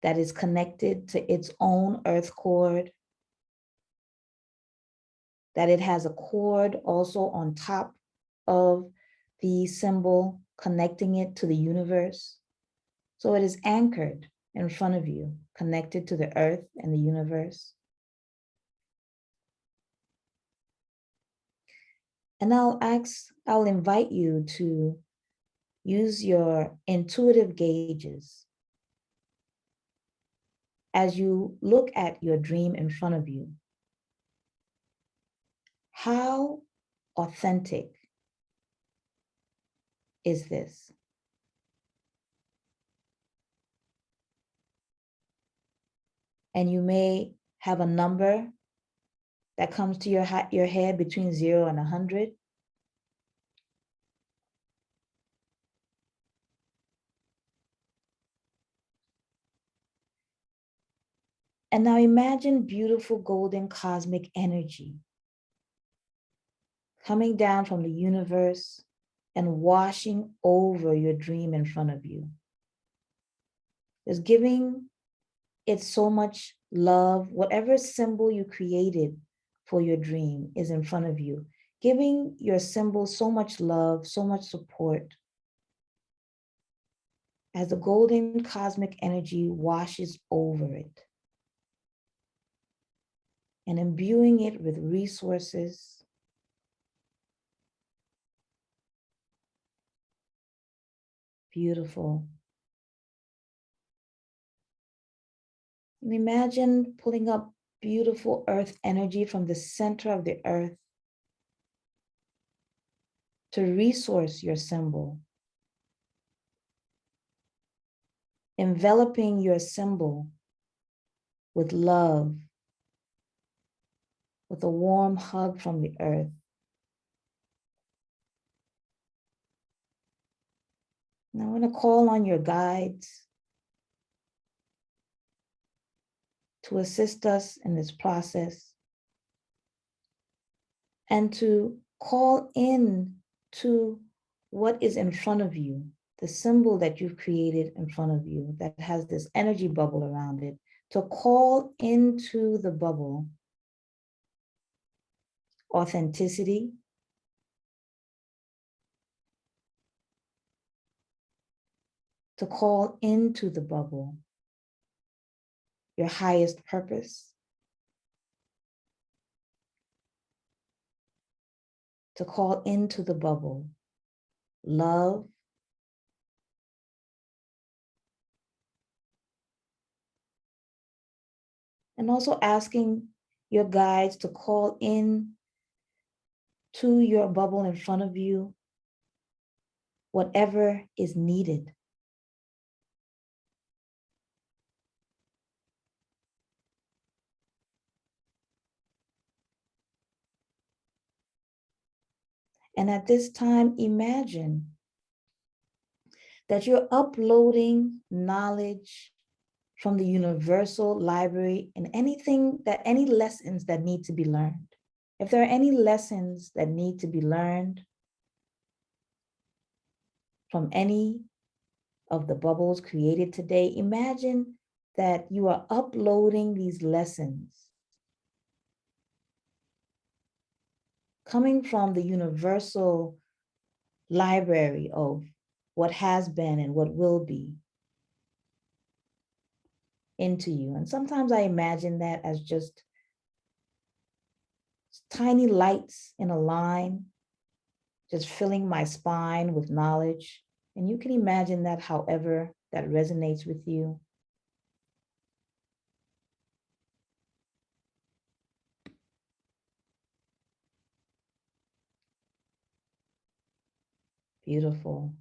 that is connected to its own earth cord, that it has a cord also on top of the symbol connecting it to the universe. So it is anchored in front of you, connected to the earth and the universe. And I'll invite you to use your intuitive gauges as you look at your dream in front of you. How authentic is this? And you may have a number that comes to your head between 0 and 100. And now imagine beautiful golden cosmic energy coming down from the universe and washing over your dream in front of you. Just giving it so much love. Whatever symbol you created for your dream is in front of you, giving your symbol so much love, so much support, as the golden cosmic energy washes over it and imbuing it with resources, beautiful. And imagine pulling up beautiful earth energy from the center of the earth to resource your symbol, enveloping your symbol with love, with a warm hug from the earth. Now I want to call on your guides to assist us in this process and to call in to what is in front of you, the symbol that you've created in front of you that has this energy bubble around it, to call into the bubble authenticity, to call into the bubble your highest purpose, to call into the bubble love, and also asking your guides to call in to your bubble in front of you whatever is needed. And at this time, imagine that you're uploading knowledge from the universal library and any lessons that need to be learned. If there are any lessons that need to be learned from any of the bubbles created today, imagine that you are uploading these lessons coming from the universal library of what has been and what will be into you. And sometimes I imagine that as just tiny lights in a line, just filling my spine with knowledge. And you can imagine that however that resonates with you. Beautiful.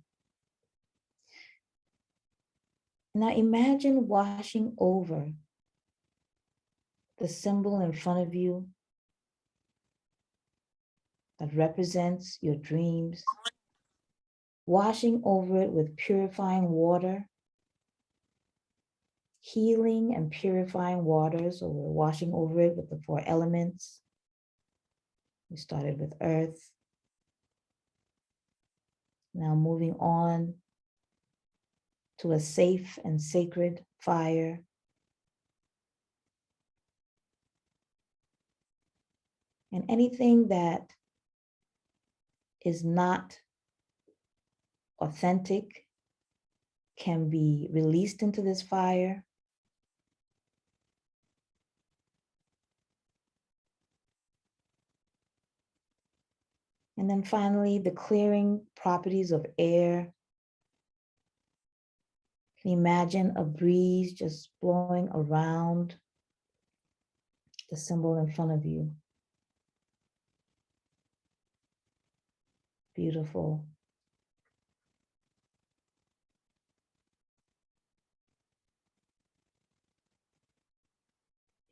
Now imagine washing over the symbol in front of you that represents your dreams, washing over it with purifying water, healing and purifying waters, or we're washing over it with the 4 elements. We started with earth. Now moving on to a safe and sacred fire. And anything that is not authentic can be released into this fire. And then finally, the clearing properties of air. Can you imagine a breeze just blowing around the symbol in front of you? Beautiful.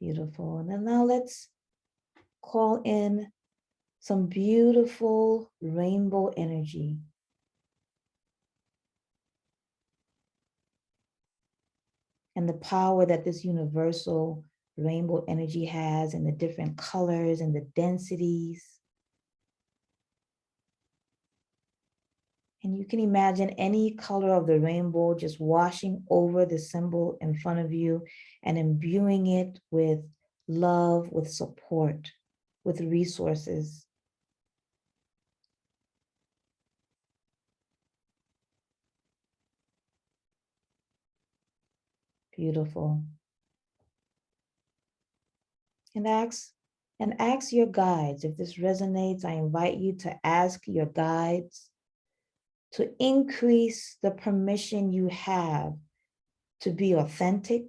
Beautiful. And then now let's call in some beautiful rainbow energy. And the power that this universal rainbow energy has, and the different colors and the densities. And you can imagine any color of the rainbow just washing over the symbol in front of you and imbuing it with love, with support, with resources. Beautiful. And ask your guides. If this resonates, I invite you to ask your guides to increase the permission you have to be authentic,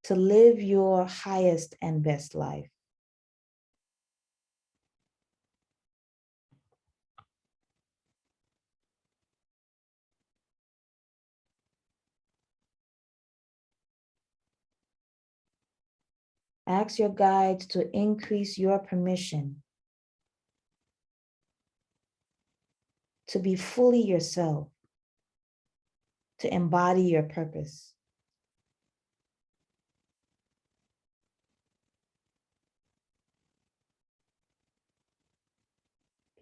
to live your highest and best life. Ask your guides to increase your permission to be fully yourself, to embody your purpose.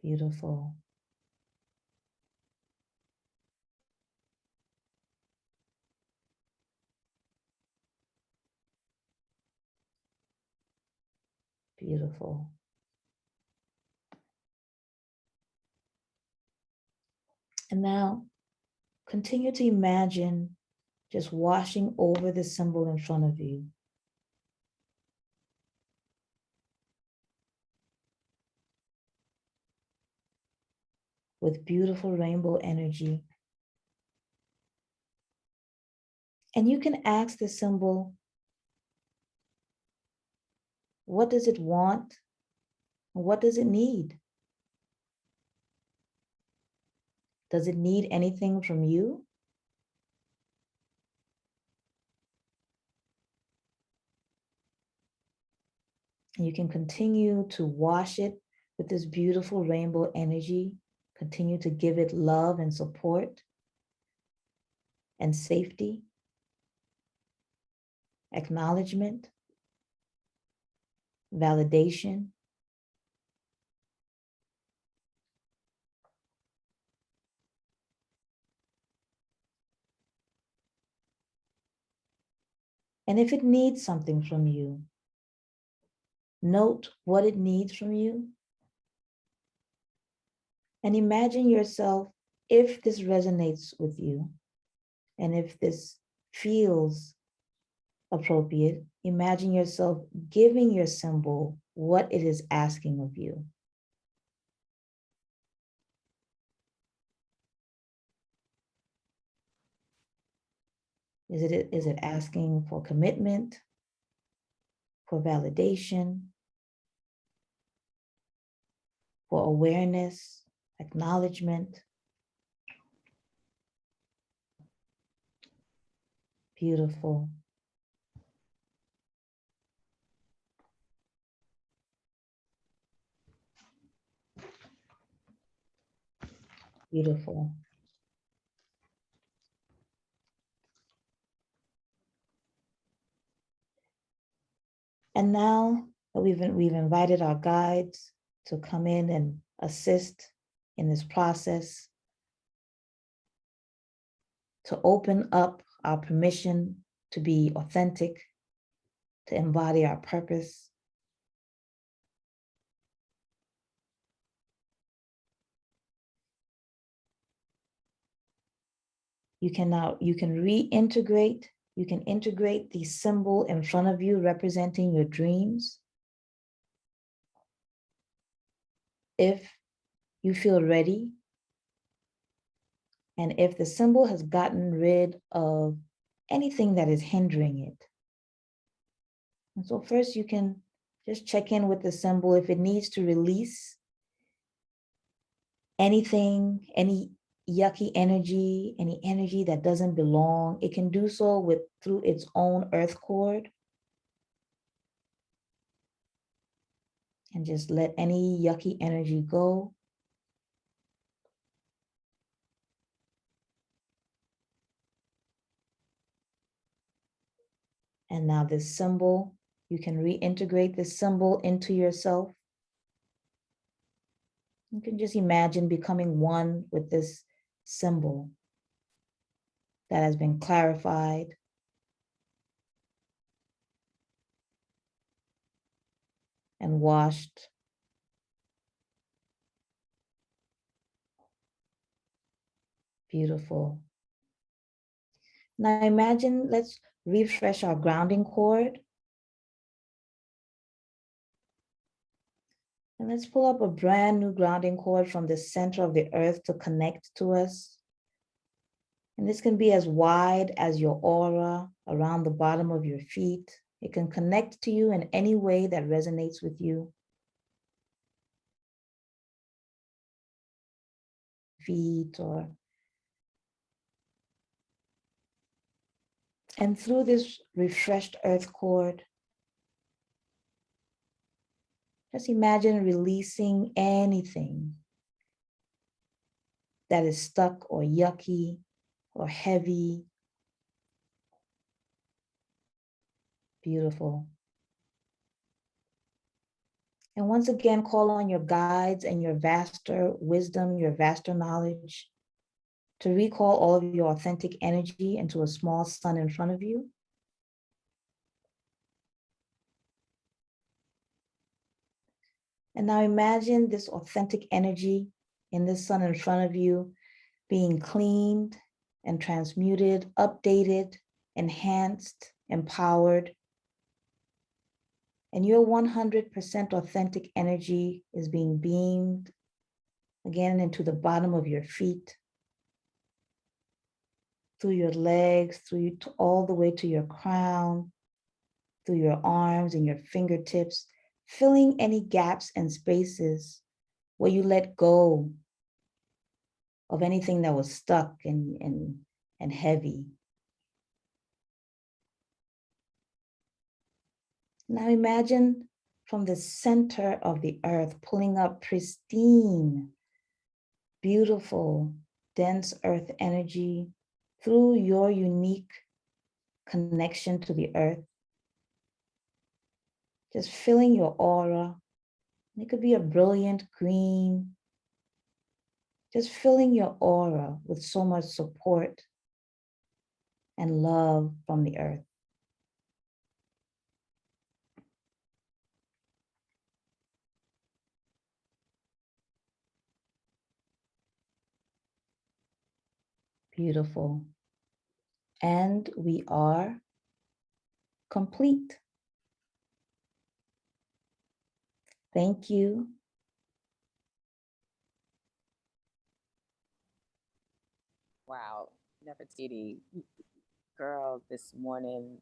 Beautiful. Beautiful. And now continue to imagine just washing over the symbol in front of you. With beautiful rainbow energy. And you can ask the symbol, what does it want? What does it need? Does it need anything from you? And you can continue to wash it with this beautiful rainbow energy. Continue to give it love and support and safety. acknowledgement, validation, and if it needs something from you, note what it needs from you, and imagine yourself, if this resonates with you, and if this feels appropriate, imagine yourself giving your symbol what it is asking of you. Is it asking for commitment, for validation, for awareness, acknowledgement? Beautiful. Beautiful. And now that we've invited our guides to come in and assist in this process, to open up our permission to be authentic, to embody our purpose. You can reintegrate, you can integrate the symbol in front of you representing your dreams. If you feel ready, and if the symbol has gotten rid of anything that is hindering it. And so first you can just check in with the symbol if it needs to release anything, any yucky energy, any energy that doesn't belong. It can do so through its own earth cord. And just let any yucky energy go. And now this symbol, you can reintegrate this symbol into yourself. You can just imagine becoming one with this symbol that has been clarified and washed. Beautiful. Now imagine, let's refresh our grounding cord. And let's pull up a brand new grounding cord from the center of the earth to connect to us. And this can be as wide as your aura around the bottom of your feet. It can connect to you in any way that resonates with you. Feet and through this refreshed earth cord, just imagine releasing anything that is stuck or yucky or heavy. Beautiful. And once again, call on your guides and your vaster wisdom, your vaster knowledge to recall all of your authentic energy into a small sun in front of you. And now imagine this authentic energy in this sun in front of you being cleaned and transmuted, updated, enhanced, empowered. And your 100% authentic energy is being beamed again into the bottom of your feet, through your legs, all the way to your crown, through your arms and your fingertips, filling any gaps and spaces where you let go of anything that was stuck and heavy. Now imagine from the center of the earth, pulling up pristine, beautiful, dense earth energy through your unique connection to the earth, just filling your aura. It could be a brilliant green, just filling your aura with so much support and love from the earth. Beautiful. And we are complete. Thank you. Wow, Nefertiti, girl, this morning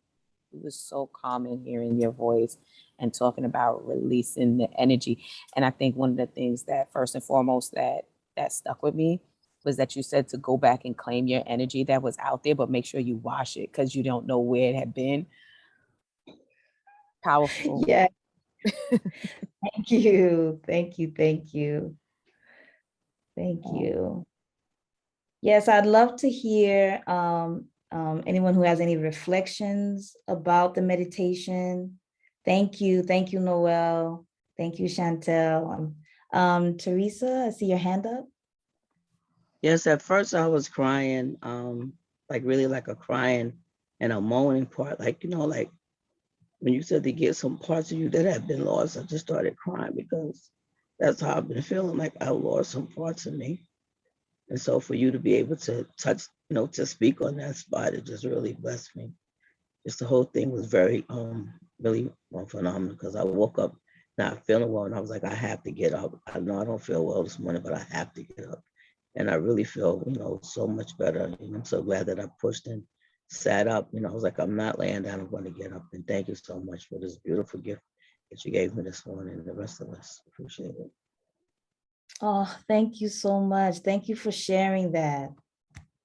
it was so calming hearing your voice and talking about releasing the energy. And I think one of the things that first and foremost that stuck with me was that you said to go back and claim your energy that was out there, but make sure you wash it because you don't know where it had been. Powerful. Yeah. Thank you. Thank you. Thank you. Thank you. Yes, I'd love to hear anyone who has any reflections about the meditation. Thank you. Thank you, Noel. Thank you, Chantel. Teresa, I see your hand up. Yes, at first I was crying, like really like a crying and a moaning part, like, like when you said to get some parts of you that have been lost, I just started crying because that's how I've been feeling, like I lost some parts of me. And so for you to be able to touch, to speak on that spot, it just really blessed me. Just the whole thing was very, really phenomenal because I woke up not feeling well and I was like, I have to get up. I know I don't feel well this morning, but I have to get up. And I really feel, so much better. I'm so glad that I pushed and sat up. I was like, I'm not laying down, I'm going to get up. And thank you so much for this beautiful gift that you gave me this morning and the rest of us. Appreciate it. Oh, thank you so much. Thank you for sharing that.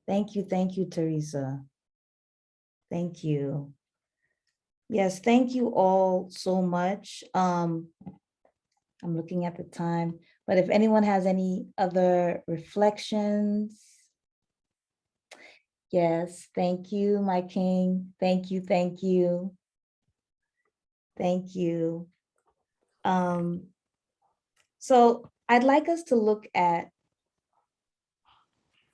Thank you, Teresa. Thank you. Yes, thank you all so much. I'm looking at the time, but if anyone has any other reflections. Yes, thank you, my king. Thank you, thank you. Thank you. So I'd like us to look at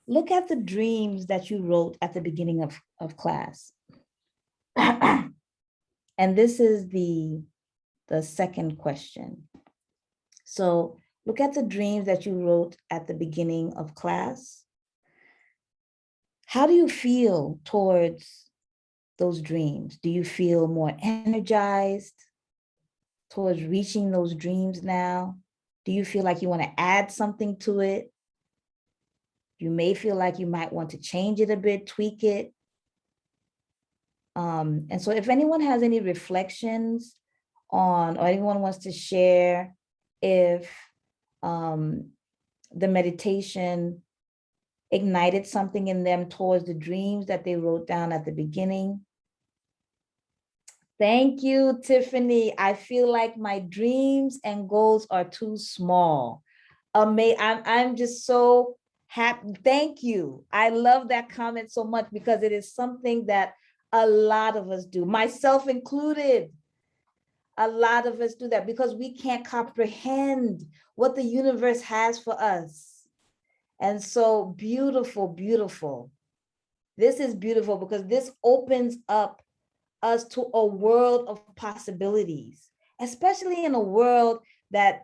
the dreams that you wrote at the beginning of class. And this is the second question. So look at the dreams that you wrote at the beginning of class. How do you feel towards those dreams? Do you feel more energized towards reaching those dreams now? Do you feel like you want to add something to it? You may feel like you might want to change it a bit, tweak it. And so if anyone has any reflections on, or anyone wants to share if the meditation ignited something in them towards the dreams that they wrote down at the beginning. Thank you, Tiffany. I feel like my dreams and goals are too small. I'm just so happy. Thank you. I love that comment so much because it is something that a lot of us do, myself included. A lot of us do that because we can't comprehend what the universe has for us. And so beautiful, beautiful. This is beautiful because this opens up us to a world of possibilities, especially in a world that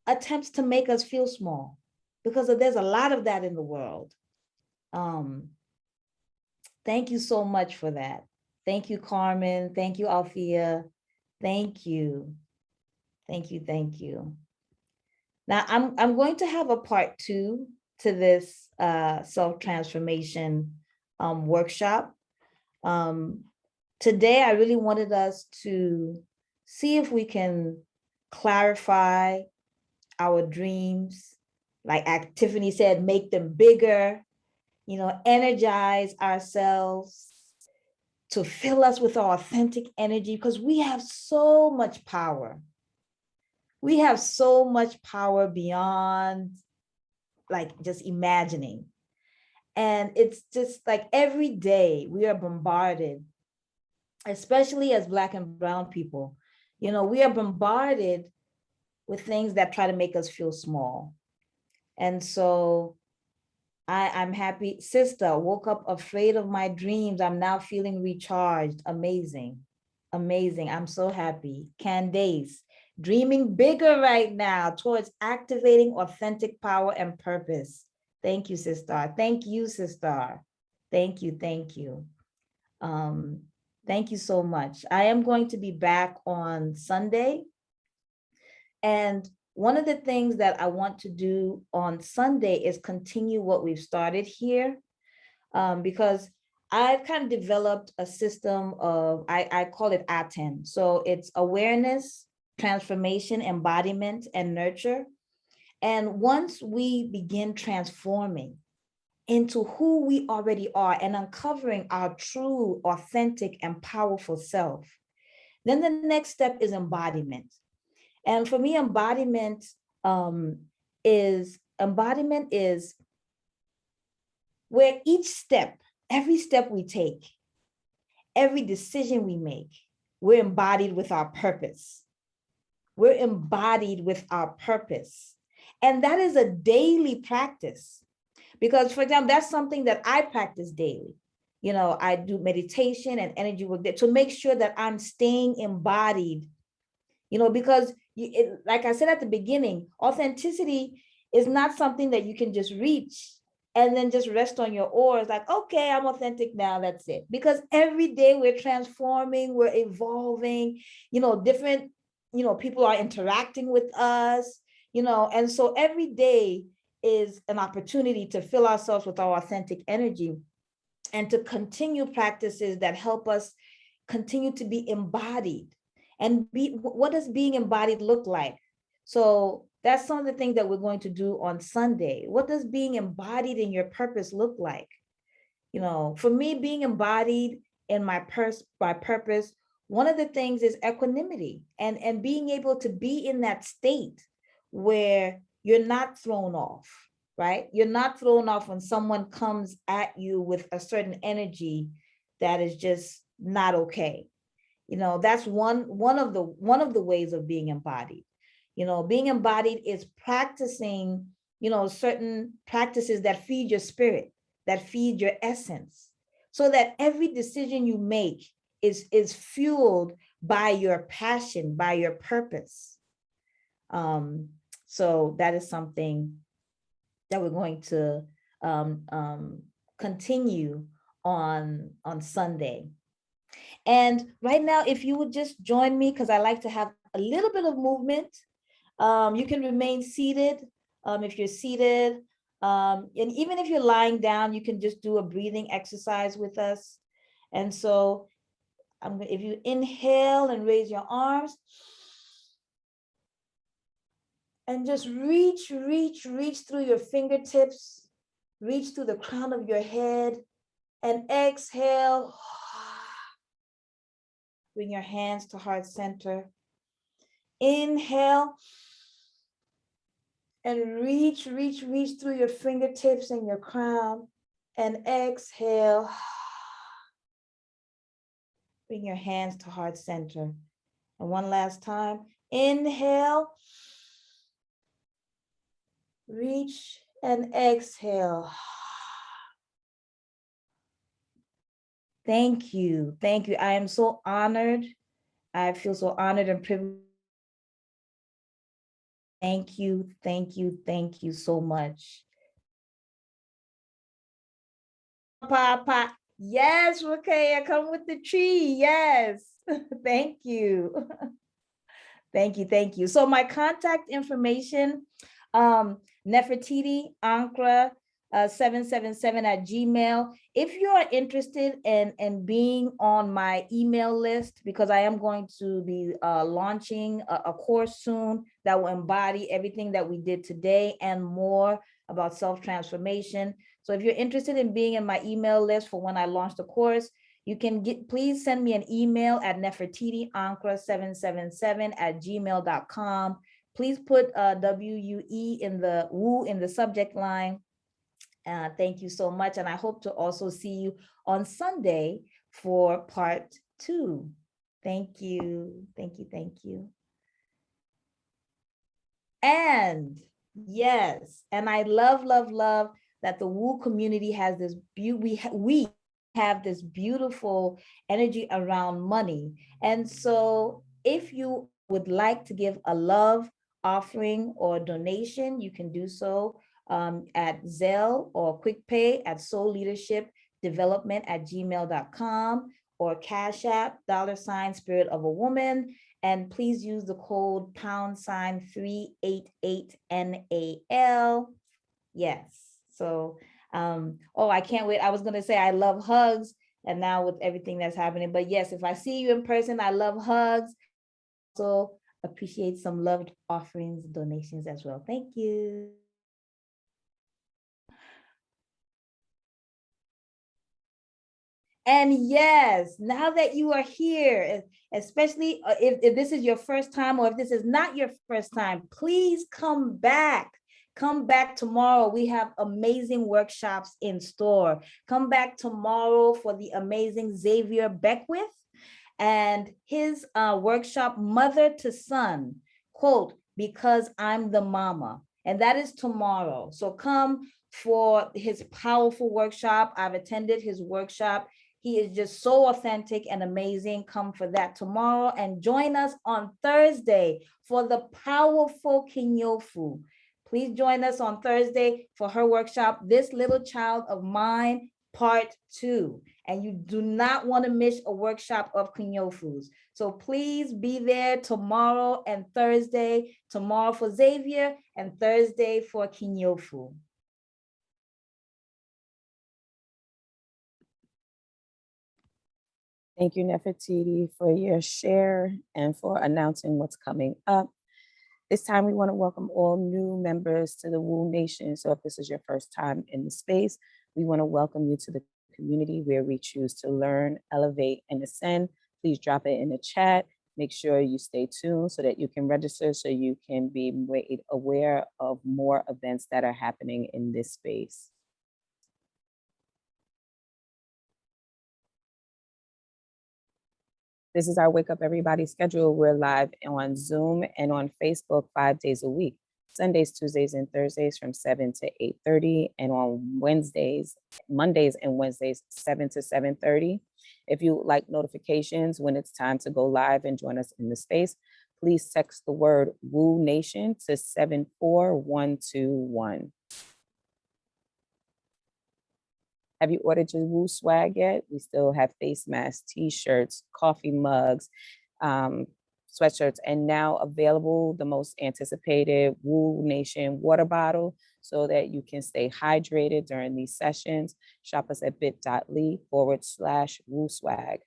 attempts to make us feel small, because there's a lot of that in the world. Thank you so much for that. Thank you, Carmen. Thank you, Althea. Thank you. Thank you. Thank you. Now I'm going to have a part 2 to this self-transformation workshop. Today, I really wanted us to see if we can clarify our dreams, like Tiffany said, make them bigger, energize ourselves to fill us with our authentic energy, because we have so much power. We have so much power beyond like just imagining. And it's just like every day we are bombarded, especially as Black and Brown people, You know, we are bombarded with things that try to make us feel small. And so I'm happy. Sister, woke up afraid of my dreams. I'm now feeling recharged. Amazing. Amazing. I'm so happy. Candace, dreaming bigger right now towards activating authentic power and purpose. Thank you, sister. Thank you, sister. Thank you. Thank you. Thank you so much. I am going to be back on Sunday. And one of the things that I want to do on Sunday is continue what we've started here, because I've kind of developed a system of, I call it ATEN. So it's awareness, transformation, embodiment, and nurture. And once we begin transforming into who we already are and uncovering our true, authentic, and powerful self, then the next step is embodiment. And for me, embodiment is where each step, every step we take, every decision we make, we're embodied with our purpose. We're embodied with our purpose. And that is a daily practice. Because, for example, that's something that I practice daily. You know, I do meditation and energy work there to make sure that I'm staying embodied. You know, because like I said at the beginning, authenticity is not something that you can just reach and then just rest on your oars like, okay, I'm authentic now, that's it. Because every day we're transforming, we're evolving, you know, different, you know, people are interacting with us, you know, and so every day is an opportunity to fill ourselves with our authentic energy and to continue practices that help us continue to be embodied. And what does being embodied look like? So that's some of the things that we're going to do on Sunday. What does being embodied in your purpose look like? You know, for me, being embodied in my purpose, one of the things is equanimity and being able to be in that state where you're not thrown off, right? You're not thrown off when someone comes at you with a certain energy that is just not okay. You know, that's one of the ways of being embodied. You know, being embodied is practicing, you know, certain practices that feed your spirit, that feed your essence, so that every decision you make is fueled by your passion, by your purpose. So that is something that we're going to continue on Sunday. And right now, if you would just join me, because I like to have a little bit of movement. You can remain seated if you're seated. And even if you're lying down, you can just do a breathing exercise with us. And so if you inhale and raise your arms, and just reach through your fingertips, reach through the crown of your head, and exhale. Bring your hands to heart center. Inhale and reach through your fingertips and your crown, and exhale. Bring your hands to heart center. And one last time, inhale, reach and exhale. Thank you. Thank you. I am so honored. I feel so honored and privileged. Thank you. Thank you. Thank you so much. Papa. Yes, Rakaya, come with the tree. Yes. Thank you. Thank you. Thank you. So my contact information, Nefertiti Ankra 777 at Gmail. If you are interested in being on my email list, because I am going to be launching a course soon that will embody everything that we did today and more about self-transformation. So if you're interested in being in my email list for when I launch the course, you can please send me an email at nefertitiankra777 at gmail.com. Please put WUE in the subject line. Thank you so much. And I hope to also see you on Sunday for part 2. Thank you. Thank you. Thank you. And yes, and I love, love, love that the Woo community has this we have this beautiful energy around money. And so if you would like to give a love offering or donation, you can do so at Zelle or QuickPay at Soul Leadership Development at gmail.com or Cash App, $Spirit of a Woman. And please use the code #388NAL. Yes. So, oh, I can't wait. I was going to say I love hugs. And now with everything that's happening, but yes, if I see you in person, I love hugs. So appreciate some loved offerings, donations as well. Thank you. And yes, now that you are here, especially if this is your first time or if this is not your first time, please come back. Come back tomorrow. We have amazing workshops in store. Come back tomorrow for the amazing Xavier Beckwith and his workshop, Mother to Son, quote, because I'm the mama. And that is tomorrow. So come for his powerful workshop. I've attended his workshop. He is just so authentic and amazing. Come for that tomorrow and join us on Thursday for the powerful Kinyofu. Please join us on Thursday for her workshop, This Little Child of Mine, Part 2. And you do not want to miss a workshop of Kinyofus. So please be there tomorrow and Thursday, tomorrow for Xavier and Thursday for Kinyofu. Thank you, Nefertiti, for your share and for announcing what's coming up. This time, we want to welcome all new members to the Woo Nation. So if this is your first time in the space, we want to welcome you to the community where we choose to learn, elevate, and ascend. Please drop it in the chat. Make sure you stay tuned so that you can register so you can be made aware of more events that are happening in this space. This is our Wake Up Everybody schedule. We're live on Zoom and on Facebook 5 days a week, Sundays, Tuesdays, and Thursdays from 7 to 8:30, and on Mondays and Wednesdays, 7 to 7:30. If you would like notifications when it's time to go live and join us in the space, please text the word Woo Nation to 74121. Have you ordered your Woo swag yet? We still have face masks, t-shirts, coffee mugs, sweatshirts, and now available the most anticipated Woo Nation water bottle so that you can stay hydrated during these sessions. Shop us at bit.ly/Woo swag.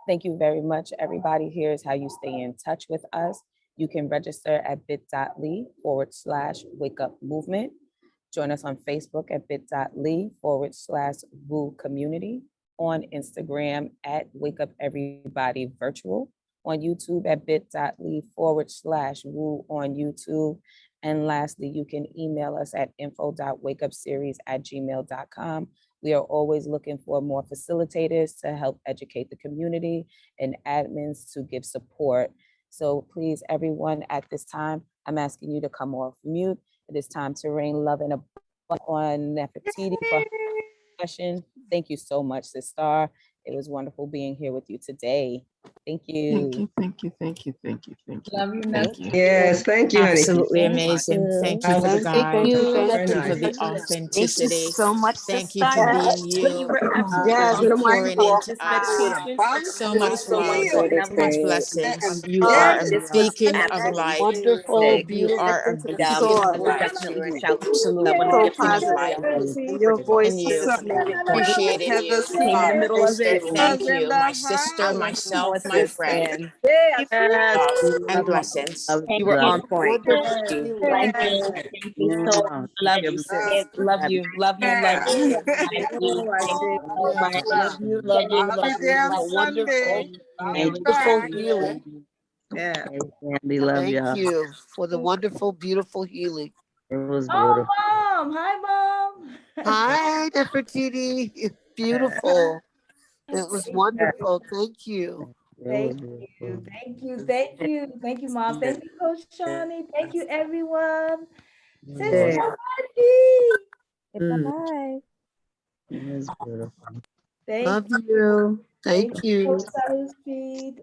Thank you very much, everybody. Here's how you stay in touch with us. You can register at bit.ly/wake up movement. Join us on Facebook at bit.ly/Woo community, on Instagram at Wake Up Everybody Virtual, on YouTube at bit.ly/Woo on YouTube. And lastly, you can email us at info.wakeupseries@gmail.com. We are always looking for more facilitators to help educate the community and admins to give support. So please, everyone, at this time, I'm asking you to come off mute. It is time to rain love and abundance on Nefertiti for her session. Thank you so much, Sis Star. It was wonderful being here with you today. Thank you. Thank you, thank you, thank you, thank you, thank you. Love you, Thank you. Yes, thank you, honey. Absolutely Thank amazing. you. Thank you for the Thank guide. you. Thank you for Very the nice. authenticity. Thank you so much, Thank sister. you for being But you you. were absolutely Yes, on what a point Pouring wonderful with into this us. meditation. So It much was so love. good. great Much experience. blessings. And You are a this was beacon of absolutely light. Wonderful, fantastic. You are a beautiful And beacon of we'll light. definitely reach out to you. I want to Absolutely. so give Beacon some of positive. light. And your And voice is you. this amazing amazing. point. Appreciated you. You came in the middle of Sister, it. thank you. My I sister, was myself, flawless, my sis, friend. and Yes. Love and Love you. blessings. Love you you. were Love on point. Wonderful Thank you. healing. Thank you. Thank you so you. much. Love you, sis. Love Love you. you. Love you. Love you. Thank you. Thank you so Yes, much. love you, love you, love you. It was a wonderful, Thank wonderful healing. you. Okay, Sandy, love Thank y'all. you for the wonderful, beautiful healing. It was Oh, beautiful. Mom. Hi, Mom. Hi, Nefertiti. Beautiful. It was wonderful. Thank you. It was Thank beautiful. you, thank you, thank you, thank you, Mom. Thank you, Coach Shawnee. Thank you, everyone. It Sister was- Wendy. Bye. it was beautiful. Thank Love you. Thank you, you. Coach Feed.